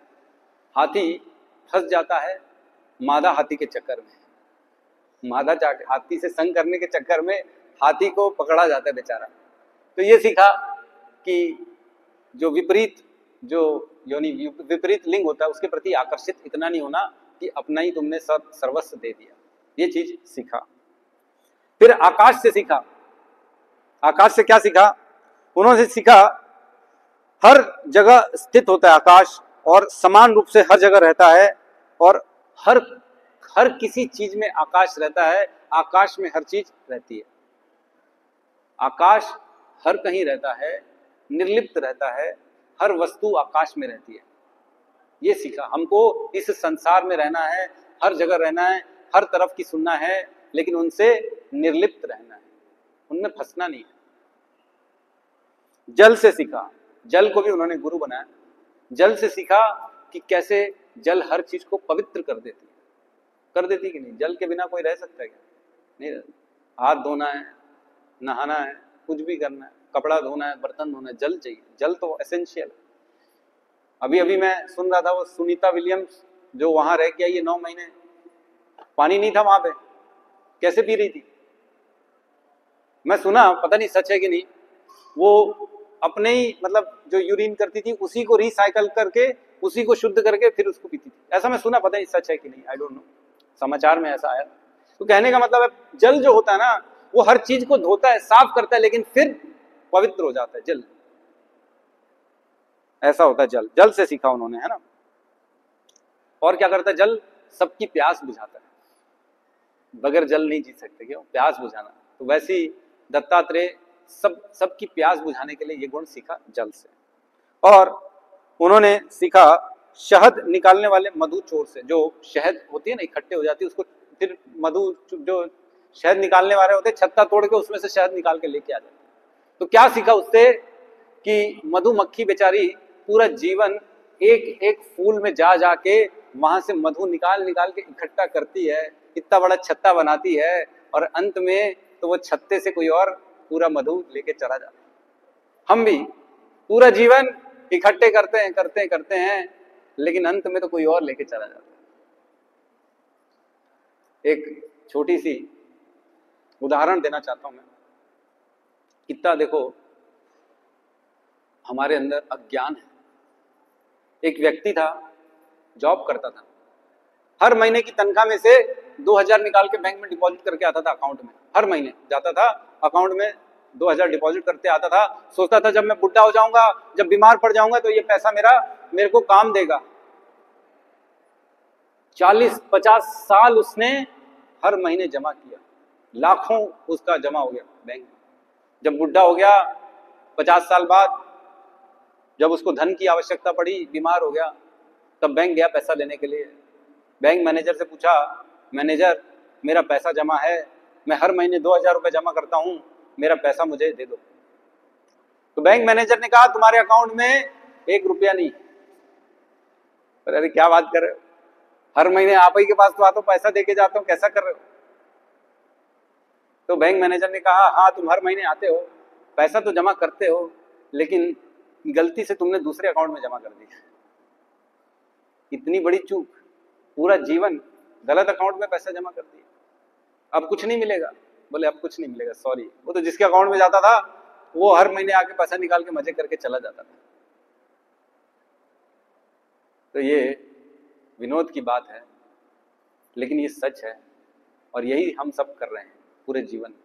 हाथी फंस जाता है मादा हाथी के चक्कर में। मादा हाथी से संग करने के चक्कर में हाथी को पकड़ा जाता है बेचारा। तो ये सीखा कि जो विपरीत लिंग होता है उसके प्रति आकर्षित इतना नहीं होना कि अपना ही तुमने सर्वस्व दे दिया। ये चीज सीखा। फिर आकाश से सीखा। आकाश से क्या सीखा? उन्होंने सीखा हर जगह स्थित होता है आकाश, और समान रूप से हर जगह रहता है, और हर किसी चीज में आकाश रहता है। आकाश में हर चीज रहती है। आकाश हर कहीं रहता है, निर्लिप्त रहता है, हर वस्तु आकाश में रहती है। ये सीखा। हमको इस संसार में रहना है, हर जगह रहना है, हर तरफ की सुनना है, लेकिन उनसे निर्लिप्त रहना है, उनमें फंसना नहीं है। जल से सीखा। जल को भी उन्होंने गुरु बनाया। जल से सीखा कि कैसे जल हर चीज को पवित्र कर देती कि नहीं। जल के बिना कोई रह सकता है क्या? नहीं रह। हाथ धोना है, नहाना है, कुछ भी करना है, कपड़ा धोना है, बर्तन धोना है, जल चाहिए। जल तो एसेंशियल। अभी मैं सुन रहा था, वो सुनीता विलियम्स जो वहां रह के आई है 9 महीने, पानी नहीं था वहां पे, कैसे पी रही थी? मैं सुना, पता नहीं सच है कि नहीं, वो अपने ही जो यूरिन करती थी उसी को रिसाइकल करके, उसी को शुद्ध करके फिर उसको पीती थी। ऐसा मैं सुना, पता नहीं सच है कि नहीं, आई डोंट नो, समाचार में ऐसा आया। तो कहने का मतलब है जल जो होता है ना, वो हर चीज को धोता है, साफ करता है, लेकिन फिर पवित्र हो जाता है जल। ऐसा होता है जल। जल से सीखा उन्होंने, है ना। और क्या करता है जल? सबकी प्यास बुझाता है। बगैर जल नहीं जी सकते, क्यों? प्यास बुझाना। तो वैसे ही दत्तात्रेय सबकी प्यास बुझाने के लिए ये गुण सीखा जल से। और उन्होंने सीखा शहद निकालने वाले मधु चोर से। जो शहद होती है ना, इकट्ठे हो जाती है, उसको फिर मधु, जो शहद निकालने वाले होते हैं, छत्ता तोड़ के उसमें से शहद निकाल के लेके आ जाते। तो क्या सीखा उससे? कि मधुमक्खी बेचारी पूरा जीवन एक एक फूल में जा जाके वहां से मधु निकाल के इकट्ठा करती है, इतना बड़ा छत्ता बनाती है, और अंत में तो वो छत्ते से कोई और पूरा मधु लेके चला जाता है। हम भी पूरा जीवन इकट्ठे करते हैं, लेकिन अंत में तो कोई और लेके चला जाता है। एक छोटी सी उदाहरण देना चाहता हूं मैं। कितना देखो हमारे अंदर अज्ञान है। एक व्यक्ति था, जॉब करता था, हर महीने की तनख्वाह में से 2000 निकाल के बैंक में डिपॉजिट करके आता था अकाउंट में। हर महीने जाता था अकाउंट में, 2000 डिपॉजिट करते आता था। सोचता था जब मैं बुढ़ा हो जाऊंगा, जब बीमार पड़ जाऊंगा, तो ये पैसा मेरे को काम देगा। 40-50 साल उसने हर महीने जमा किया, लाखों उसका जमा हो गया बैंक में। जब बुढ़ा हो गया, 50 साल बाद जब उसको धन की आवश्यकता पड़ी, बीमार हो गया, तब बैंक गया पैसा लेने के लिए। बैंक मैनेजर से पूछा, मैनेजर मेरा पैसा जमा है, मैं हर महीने 2000 रुपये जमा करता हूं, मेरा पैसा मुझे दे दो। तो बैंक मैनेजर ने कहा तुम्हारे अकाउंट में 1 रुपया नहीं। अरे क्या बात कर रहे हो, हर महीने आप ही के पास तो आता हूं, पैसा देके जाता हूं, कैसा कर रहे हो? तो बैंक मैनेजर ने कहा हाँ तुम हर महीने आते हो, पैसा तो जमा करते हो, लेकिन गलती से तुमने दूसरे अकाउंट में जमा कर दिया। इतनी बड़ी चूक, पूरा जीवन गलत अकाउंट में पैसा जमा कर दिया, अब कुछ नहीं मिलेगा। बोले अब कुछ नहीं मिलेगा, सॉरी। वो तो जिसके अकाउंट में जाता था वो हर महीने आके पैसा निकाल के मजे करके चला जाता था। तो ये विनोद की बात है, लेकिन ये सच है, और यही हम सब कर रहे हैं पूरे जीवन में।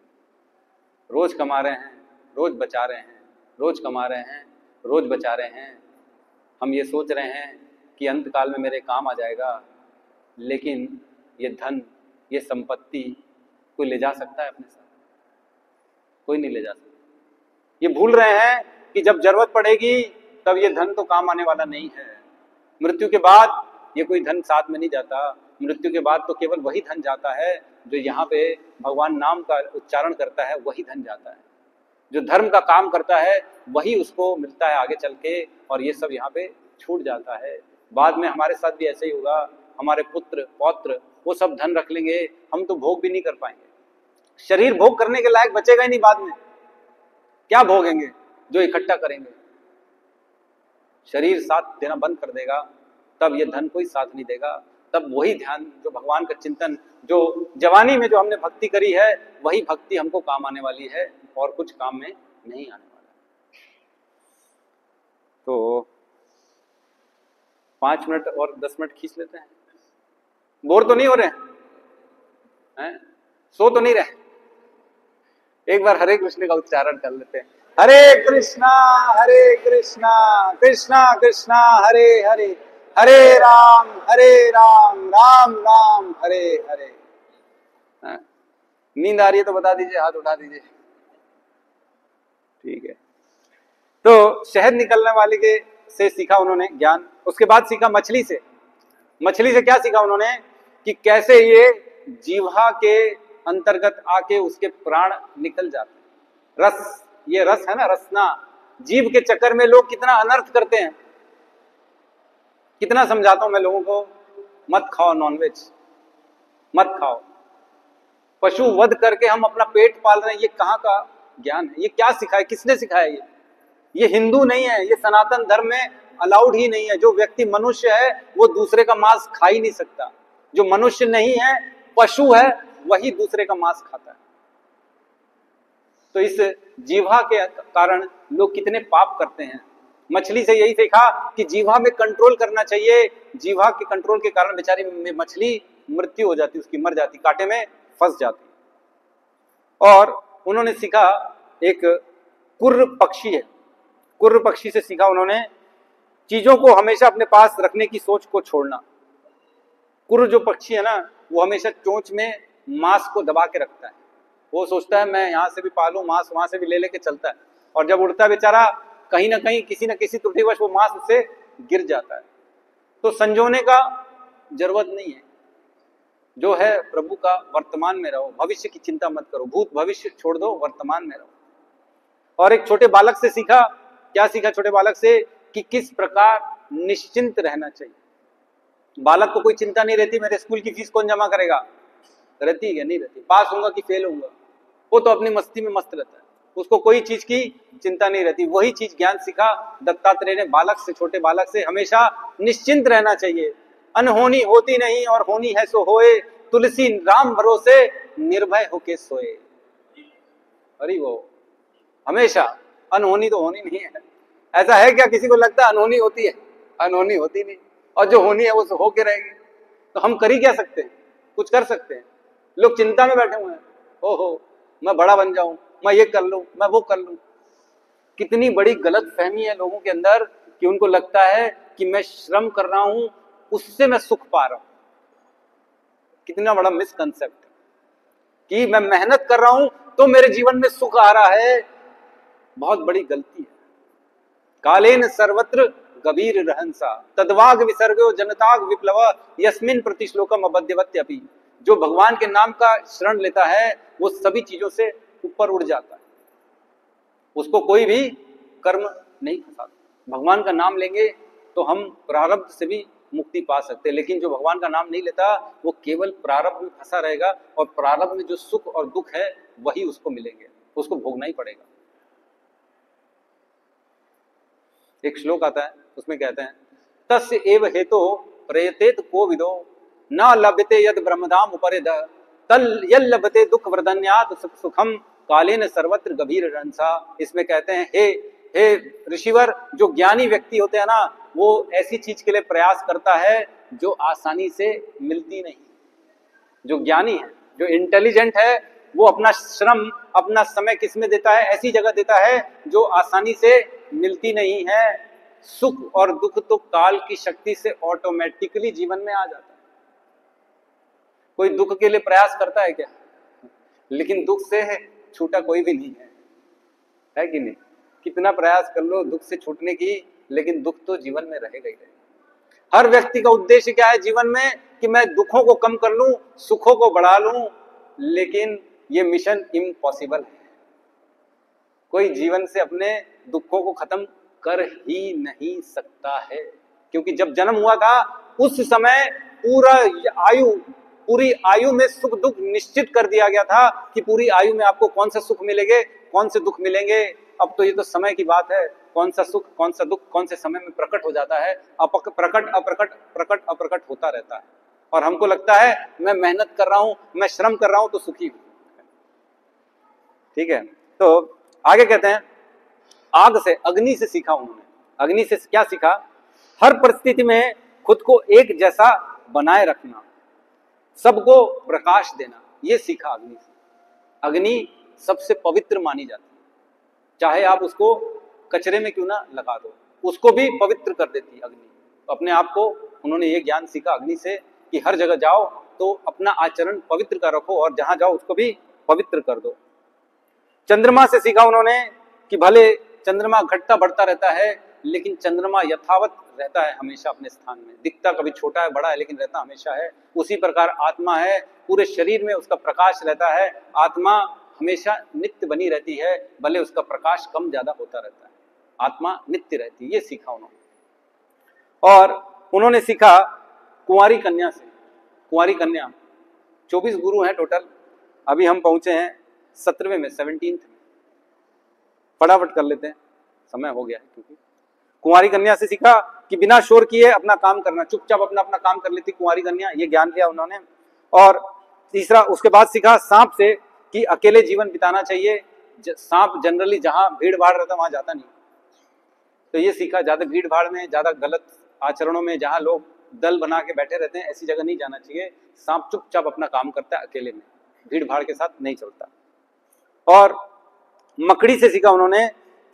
रोज कमा रहे हैं, रोज बचा रहे हैं, रोज कमा रहे हैं, रोज बचा रहे हैं, हम ये सोच रहे हैं कि अंत काल में मेरे काम आ जाएगा, लेकिन ये धन, ये संपत्ति कोई ले जा सकता है अपने साथ? कोई नहीं ले जा सकता। ये भूल रहे हैं कि जब जरूरत पड़ेगी तब ये धन तो काम आने वाला नहीं है। मृत्यु के बाद ये कोई धन साथ में नहीं जाता। मृत्यु के बाद तो केवल वही धन जाता है जो यहाँ पे भगवान नाम का उच्चारण करता है, वही धन जाता है। जो धर्म का काम करता है वही उसको मिलता है आगे चल के, और ये सब यहाँ पे छूट जाता है। बाद में हमारे साथ भी ऐसे ही होगा। हमारे पुत्र पौत्र वो सब धन रख लेंगे, हम तो भोग भी नहीं कर पाएंगे। शरीर भोग करने के लायक बचेगा ही नहीं। बाद में क्या भोगेंगे जो इकट्ठा करेंगे? शरीर साथ देना बंद कर देगा, तब ये धन कोई साथ नहीं देगा। तब वही ध्यान, जो भगवान का चिंतन, जो जवानी में जो हमने भक्ति करी है, वही भक्ति हमको काम आने वाली है, और कुछ काम में नहीं आने वाला। तो 5 मिनट और 10 मिनट खींच लेते हैं। बोर तो नहीं हो रहे हैं? सो तो नहीं रहे? एक बार हरे कृष्ण का उच्चारण कर लेते हैं। हरे कृष्णा कृष्णा कृष्णा हरे हरे, हरे राम राम राम हरे हरे। नींद आ रही है तो बता दीजिए, हाथ उठा दीजिए। ठीक है। तो शहद निकलने वाले के से सीखा उन्होंने ज्ञान। उसके बाद सीखा मछली से। मछली से क्या सीखा उन्होंने? कि कैसे ये जीवा के अंतर्गत आके उसके प्राण निकल जाते। रस, ये रस है ना, रसना। जीव के चक्कर में लोग कितना अनर्थ करते हैं। कितना समझाता हूं मैं लोगों को, मत खाओ नॉनवेज, मत खाओ। पशु वध करके हम अपना पेट पाल रहे हैं, ये कहाँ का ज्ञान है? ये क्या सिखाया? किसने सिखाया? ये हिंदू नहीं है, ये सनातन धर्म में अलाउड ही नहीं है। जो व्यक्ति मनुष्य है वो दूसरे का मांस खा ही नहीं सकता। जो मनुष्य नहीं है, पशु है, वही दूसरे का मांस खाता है। तो इस जीवा के कारण लोग कितने पाप करते हैं। मछली से यही सीखा कि जीवा में कंट्रोल करना चाहिए। जीवा के कंट्रोल के कारण बेचारी में मछली मृत्यु हो जाती, उसकी मर जाती, कांटे में फंस जाती। और उन्होंने सीखा, एक कुर्र पक्षी है, कुर्र पक्षी से सीखा उन्होंने चीजों को हमेशा अपने पास रखने की सोच को छोड़ना। कुर्र जो पक्षी है ना, वो हमेशा चोंच में मांस को दबा के रखता है। वो सोचता है मैं यहाँ से भी पालूं मांस, वहां से भी ले लेके चलता है, और जब उड़ता है बेचारा कहीं ना कहीं किसी न किसी त्रुटिवश वो मांस उससे गिर जाता है। तो संजोने का जरूरत नहीं है। जो है प्रभु का, वर्तमान में रहो, भविष्य की चिंता मत करो, भूत भविष्य छोड़ दो, वर्तमान में रहो। और एक छोटे बालक से सीखा, क्या सीखा छोटे बालक से? कि किस प्रकार निश्चिंत रहना चाहिए। बालक को कोई चिंता नहीं रहती मेरे स्कूल की फीस कौन जमा करेगा, रहती है क्या? नहीं रहती। पास होऊंगा कि फेल होऊंगा, वो तो अपनी मस्ती में मस्त रहता है, उसको कोई चीज की चिंता नहीं रहती। वही चीज ज्ञान सीखा दत्तात्रेय ने बालक से, छोटे बालक से, हमेशा निश्चिंत रहना चाहिए। अनहोनी होती नहीं और होनी है सो होए, तुलसी राम भरोसे निर्भय होके सोए। अरे वो हमेशा, अनहोनी तो होनी नहीं है। ऐसा है क्या किसी को लगता है अनहोनी होती है? अनहोनी होती नहीं, और जो होनी है वो तो होके रहेगी। तो हम कर ही क्या सकते हैं? कुछ कर सकते हैं? लोग चिंता में बैठे हुए हैं, ओहो मैं बड़ा बन जाऊं, मैं ये कर लूं, मैं वो कर लूं। कितनी बड़ी गलत फहमी है लोगों के अंदर कि उनको लगता है कि मैं श्रम कर रहा हूं उससे मैं सुख पा रहा हूं। कितना बड़ा मिसकंसेप्ट कि मैं मेहनत कर रहा हूं तो मेरे जीवन में सुख आ रहा है। बहुत बड़ी गलती है। कालेन सर्वत्र गभीर रहंसा तद्वाग विसर्गो जनताग विप्लव यस्मिन प्रतिश्लोकम अबध्यवत्यपि। जो भगवान के नाम का शरण लेता है वो सभी चीजों से ऊपर उड़ जाता है, उसको कोई भी कर्म नहीं फंसाता। भगवान का नाम लेंगे तो हम प्रारब्ध से भी मुक्ति पा सकते हैं, लेकिन जो भगवान का नाम नहीं लेता वो केवल प्रारब्ध में फंसा रहेगा, और प्रारब्ध में जो सुख और दुख है वही उसको मिलेंगे, उसको भोगना ही पड़ेगा। एक श्लोक आता है, उसमें कहते हैं तस्य एव हेतो प्रयतेत को विदो न लभते यद ब्रह्मधाम उपरिद तल यल लभते दुख वर्धन्यात सुखम कालेन सर्वत्र गभीर रंसा। इसमें कहते हैं हे ऋषिवर, जो ज्ञानी व्यक्ति होते हैं ना, वो ऐसी चीज के लिए प्रयास करता है जो आसानी से मिलती नहीं। जो ज्ञानी है, जो इंटेलिजेंट है, वो अपना श्रम, अपना समय किस में देता है? ऐसी जगह देता है जो आसानी से मिलती नहीं है। सुख और दुख तो काल की शक्ति से ऑटोमेटिकली जीवन में आ जाता है। कोई दुख के लिए प्रयास करता है क्या? लेकिन दुख से छूटा कोई भी नहीं है कि नहीं? कितना प्रयास कर लो दुख से छूटने की, लेकिन दुख तो जीवन में रहेगा ही रहेगा। हर व्यक्ति का उद्देश्य क्या है जीवन में? कि मैं दुखों को कम कर लूं, सुखों को बढ़ा लूं, लेकिन ये मिशन इम्पॉसिबल है। कोई जीवन से अपने दुखों को खत्म कर ही नहीं सकता है, क्योंकि जब जन्म हुआ था उस समय पूरी आयु में सुख दुख निश्चित कर दिया गया था कि पूरी आयु में आपको कौन सा सुख मिलेंगे, कौन से दुख मिलेंगे। अब तो ये तो समय की बात है, कौन सा सुख कौन सा दुख कौन से समय में प्रकट हो जाता है। प्रकट अप्रकट होता रहता है, और हमको लगता है मैं मेहनत कर रहा हूं, मैं श्रम कर रहा हूं तो सुखी हूं। ठीक है, तो आगे कहते हैं आग से, अग्नि से सीखा उन्होंने। अग्नि से क्या सीखा? हर परिस्थिति में खुद को एक जैसा बनाए रखना, सबको प्रकाश देना, ये सीखा अग्नि से। अग्नि सबसे पवित्र मानी जाती है, चाहे आप उसको कचरे में क्यों ना लगा दो, उसको भी पवित्र कर देती है अग्नि। तो अपने आप को उन्होंने ये ज्ञान सीखा अग्नि से कि हर जगह जाओ तो अपना आचरण पवित्र कर रखो, और जहां जाओ उसको भी पवित्र कर दो। चंद्रमा से सीखा उन्होंने कि भले चंद्रमा घटता बढ़ता रहता है, लेकिन चंद्रमा यथावत रहता है हमेशा अपने स्थान में। दिखता कभी छोटा है बड़ा है, लेकिन रहता हमेशा है। उसी प्रकार आत्मा है, पूरे शरीर में उसका प्रकाश रहता है। आत्मा हमेशा नित्य बनी रहती है, भले उसका प्रकाश कम ज्यादा होता रहता है, आत्मा नित्य रहती है। ये सीखा उन्होंने। और उन्होंने सीखा कुंवारी कन्या से। कुंवारी कन्या 24 गुरु हैं टोटल, अभी हम पहुंचे हैं 17वें में, 17th में। फटाफट कर लेते हैं, समय हो गया है। क्योंकि कुंवारी कन्या से सीखा कि बिना शोर किए अपना काम करना, चुपचाप अपना अपना काम कर लेती कुंवारी कन्या, ये ज्ञान दिया उन्होंने। और तीसरा उसके बाद सीखा सांप से कि अकेले जीवन बिताना चाहिए। सांप जनरली जहां भीड़ भाड़ रहता वहां जाता नहीं, तो ये सीखा ज्यादा भीड़ भाड़ में, ज्यादा गलत आचरणों में, जहां लोग दल बना के बैठे रहते हैं, ऐसी जगह नहीं जाना चाहिए। सांप चुपचाप अपना काम करता है अकेले में, भीड़ भाड़ के साथ नहीं चलता। और मकड़ी से सीखा उन्होंने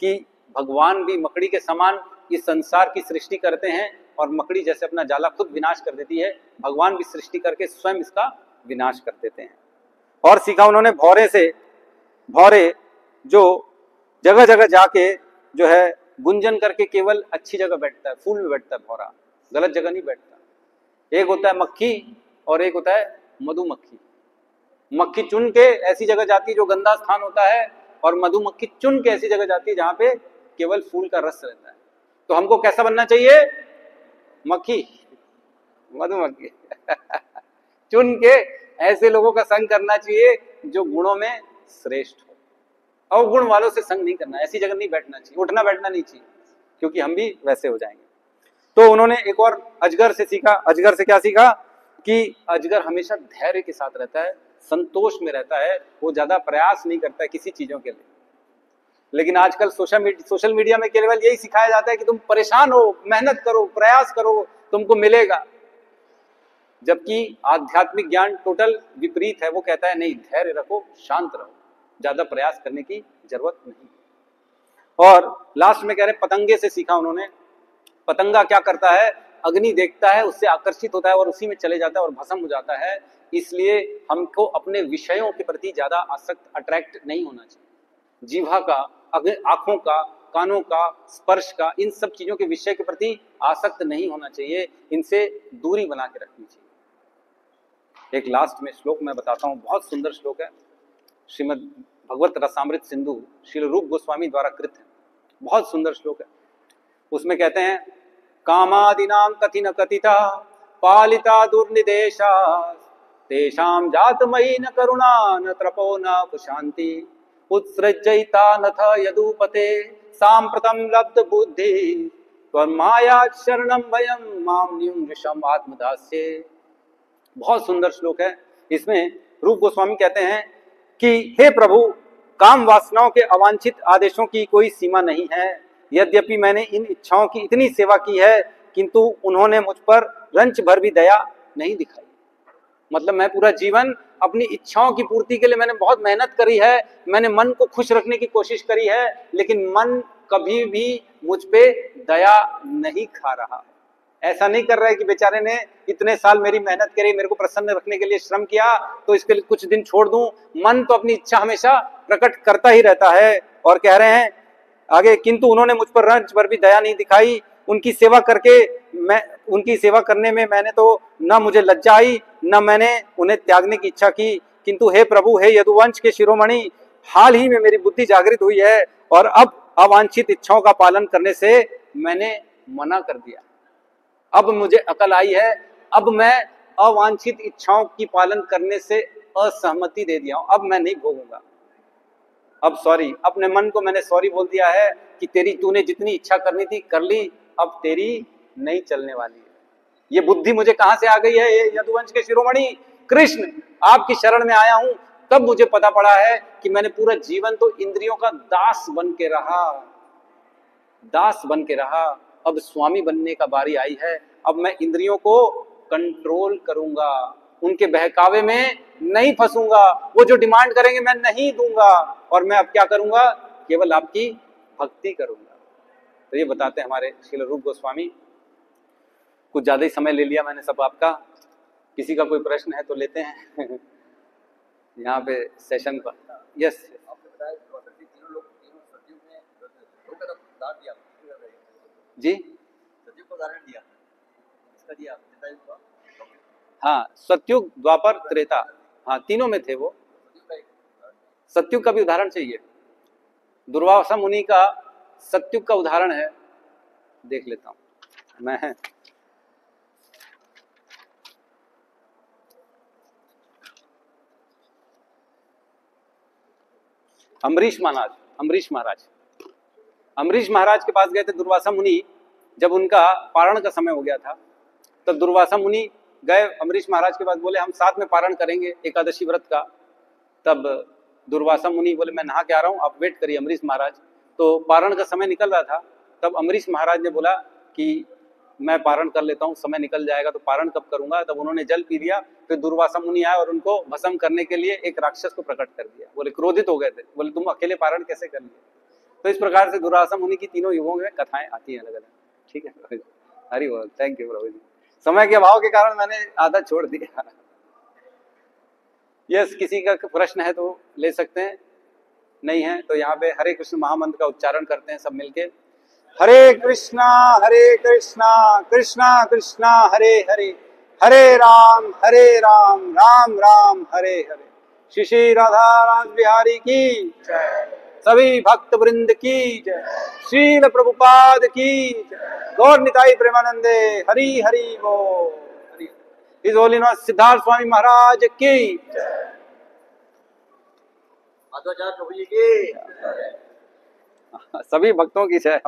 कि भगवान भी मकड़ी के समान इस संसार की सृष्टि करते हैं, और मकड़ी जैसे अपना जाला खुद विनाश कर देती है, भगवान भी सृष्टि करके स्वयं इसका विनाश कर देते हैं। और सीखा उन्होंने भौरे से। भौरे जो जगह जगह जाके जो है गुंजन करके केवल अच्छी जगह बैठता है, फूल में बैठता है भौरा, गलत जगह नहीं बैठता। एक होता है मक्खी और एक होता है मधुमक्खी। मक्खी चुन के ऐसी जगह जाती है जो गंदा स्थान होता है, और मधुमक्खी चुन के ऐसी जगह जाती है जहां पे केवल फूल का रस रहता है। तो हमको कैसा बनना चाहिए? मक्खी, मधुमक्खी चुन के ऐसे लोगों का संग करना चाहिए जो गुणों में श्रेष्ठ हो, अवगुण वालों से संग नहीं करना, ऐसी जगह नहीं बैठना चाहिए, उठना बैठना नहीं चाहिए, क्योंकि हम भी वैसे हो जाएंगे। तो उन्होंने एक और अजगर से सीखा। अजगर से क्या सीखा? कि अजगर हमेशा धैर्य के साथ रहता है, संतोष में रहता है, वो ज्यादा प्रयास नहीं करता है किसी चीजों के लिए। लेकिन आजकल सोशल मीडिया में केवल यही सिखाया जाता है कि तुम परेशान हो, मेहनत करो, प्रयास करो, तुमको मिलेगा। जबकि आध्यात्मिक ज्ञान टोटल विपरीत है, वो कहता है नहीं, धैर्य रखो, शांत रहो, ज्यादा प्रयास करने की जरूरत नहीं। और लास्ट में कह रहे पतंगे से सीखा उन्होंने। पतंगा क्या करता है? अग्नि देखता है, उससे आकर्षित होता है और उसी में चले जाता है और भस्म हो जाता है। इसलिए हमको अपने विषयों के प्रति ज्यादा आसक्त, अट्रैक्ट नहीं होना चाहिए। जीवा का, आंखों का, कानों का, स्पर्श का, इन सब चीजों के विषय के प्रति आसक्त नहीं होना चाहिए, इनसे दूरी बना के रखनी चाहिए। एक लास्ट में श्लोक मैं बताता हूँ, बहुत सुंदर श्लोक है, श्रीमद् भगवत रसामृत सिंधु श्रील रूप गोस्वामी द्वारा कृत है, बहुत सुंदर श्लोक है। उसमें कहते हैं कामादिनां कथिन कथिता पालिता दुर्निदेशा तेषां जातमयि न करुणा न तपो न कुशांति उत्सृज्यता नथ यदुपते सांप्रतम लब्ध बुद्धि त्वन्माया शरणं वयं मां न्युंजशम आत्मदास्ये। बहुत सुंदर श्लोक है। इसमें रूप गोस्वामी कहते हैं कि हे प्रभु, काम वासनाओं के अवांछित आदेशों की कोई सीमा नहीं है। यद्यपि मैंने इन इच्छाओं की इतनी सेवा की है, किंतु उन्होंने मुझ पर रंच भर भी दया नहीं दिखाई। मतलब मैं पूरा जीवन अपनी इच्छाओं की पूर्ति के लिए मैंने बहुत मेहनत करी है, मैंने मन को खुश रखने की कोशिश करी है, लेकिन मन कभी भी मुझ पे दया नहीं खा रहा। ऐसा नहीं कर रहा है कि बेचारे ने इतने साल मेरी मेहनत करी, मेरे को प्रसन्न रखने के लिए श्रम किया, तो इसके लिए कुछ दिन छोड़ दूं। मन तो अपनी इच्छा हमेशा प्रकट करता ही रहता है। और कह रहे हैं आगे, किंतु उन्होंने मुझ पर रंज पर भी दया नहीं दिखाई। उनकी सेवा करने में मैंने तो न मुझे लज्जा आई, न मैंने उन्हें त्यागने की इच्छा की। किंतु हे प्रभु, हे यदुवंश के शिरोमणि, हाल ही में मेरी बुद्धि जागृत हुई है और अब अवांछित इच्छाओं का पालन करने से मैंने मना कर दिया। अब मुझे अकल आई है, अब मैं अवांछित इच्छाओं की पालन करने से असहमति दे दिया हूं, अब मैं नहीं भोगूंगा। अब सॉरी, अपने मन को मैंने सॉरी बोल दिया है कि तूने जितनी इच्छा करनी थी कर ली, अब तेरी नहीं चलने वाली है। ये बुद्धि मुझे कहां से आ गई है? ये यदुवंश के शिरोमणि कृष्ण, आपकी शरण में आया हूं, तब मुझे पता पड़ा है कि मैंने पूरा जीवन तो इंद्रियों का दास बन के रहा। अब स्वामी बनने का बारी आई है। अब मैं इंद्रियों को कंट्रोल करूंगा, उनके बहकावे में नहीं फंसूंगा, वो जो डिमांड करेंगे मैं नहीं दूंगा, और मैं अब क्या करूंगा? केवल आपकी भक्ति करूंगा। तो ये बताते हैं हमारे श्रील रूप गोस्वामी। कुछ ज्यादा ही समय ले लिया मैंने सब आपका। किसी का कोई प्रश्न है तो लेते हैं यहाँ पे सेशन पर। यस जी, हाँ, सतयुग, द्वापर, त्रेता, हाँ तीनों में थे वो। सतयुग का भी उदाहरण चाहिए। दुर्वासा मुनि का सतयुग का उदाहरण है, देख लेता हूं मैं। अम्बरीश महाराज के पास गए थे दुर्वासा मुनि। जब उनका पारण का समय हो गया था, तब दुर्वासा मुनि गए अम्बरीश महाराज के पास, बोले हम साथ में पारण करेंगे एकादशी व्रत का। तब दुर्वासा मुनि बोले मैं नहा के आ रहा हूँ, आप वेट करिए अम्बरीश महाराज। तो पारण का समय निकल रहा था, तब अम्बरीश महाराज ने बोला कि मैं पारण कर लेता हूँ, समय निकल जाएगा तो पारण कब करूंगा। तब उन्होंने जल पी लिया। फिर दुर्वासा मुनि आए और उनको भस्म करने के लिए एक राक्षस को प्रकट कर दिया। बोले क्रोधित हो गए थे, बोले तुम अकेले पारण कैसे कर लिए। तो इस प्रकार से दुर्वासा मुनि की तीनों युगों में कथाएं आती हैं अलग अलग। ठीक है, हरि बोल, थैंक यू प्रभु जी। समय के अभाव के कारण मैंने आधा छोड़ दिया। यस, किसी का प्रश्न है तो ले सकते हैं, नहीं है तो यहाँ पे हरे कृष्ण महामंत्र का उच्चारण करते हैं सब मिलके। हरे कृष्णा कृष्णा कृष्णा हरे हरे, हरे राम राम राम हरे हरे। श्री श्री राधा राज बिहारी की जय, सभी भक्त वृंद की जय, श्रील प्रभुपाद की जय, गौर निताई प्रेमानंदे, हरि हरि बोल। हिज होलीनेस सिद्धार्थ स्वामी महाराज की जय, माधवाचार्य प्रभु जी की, सभी भक्तों की जय।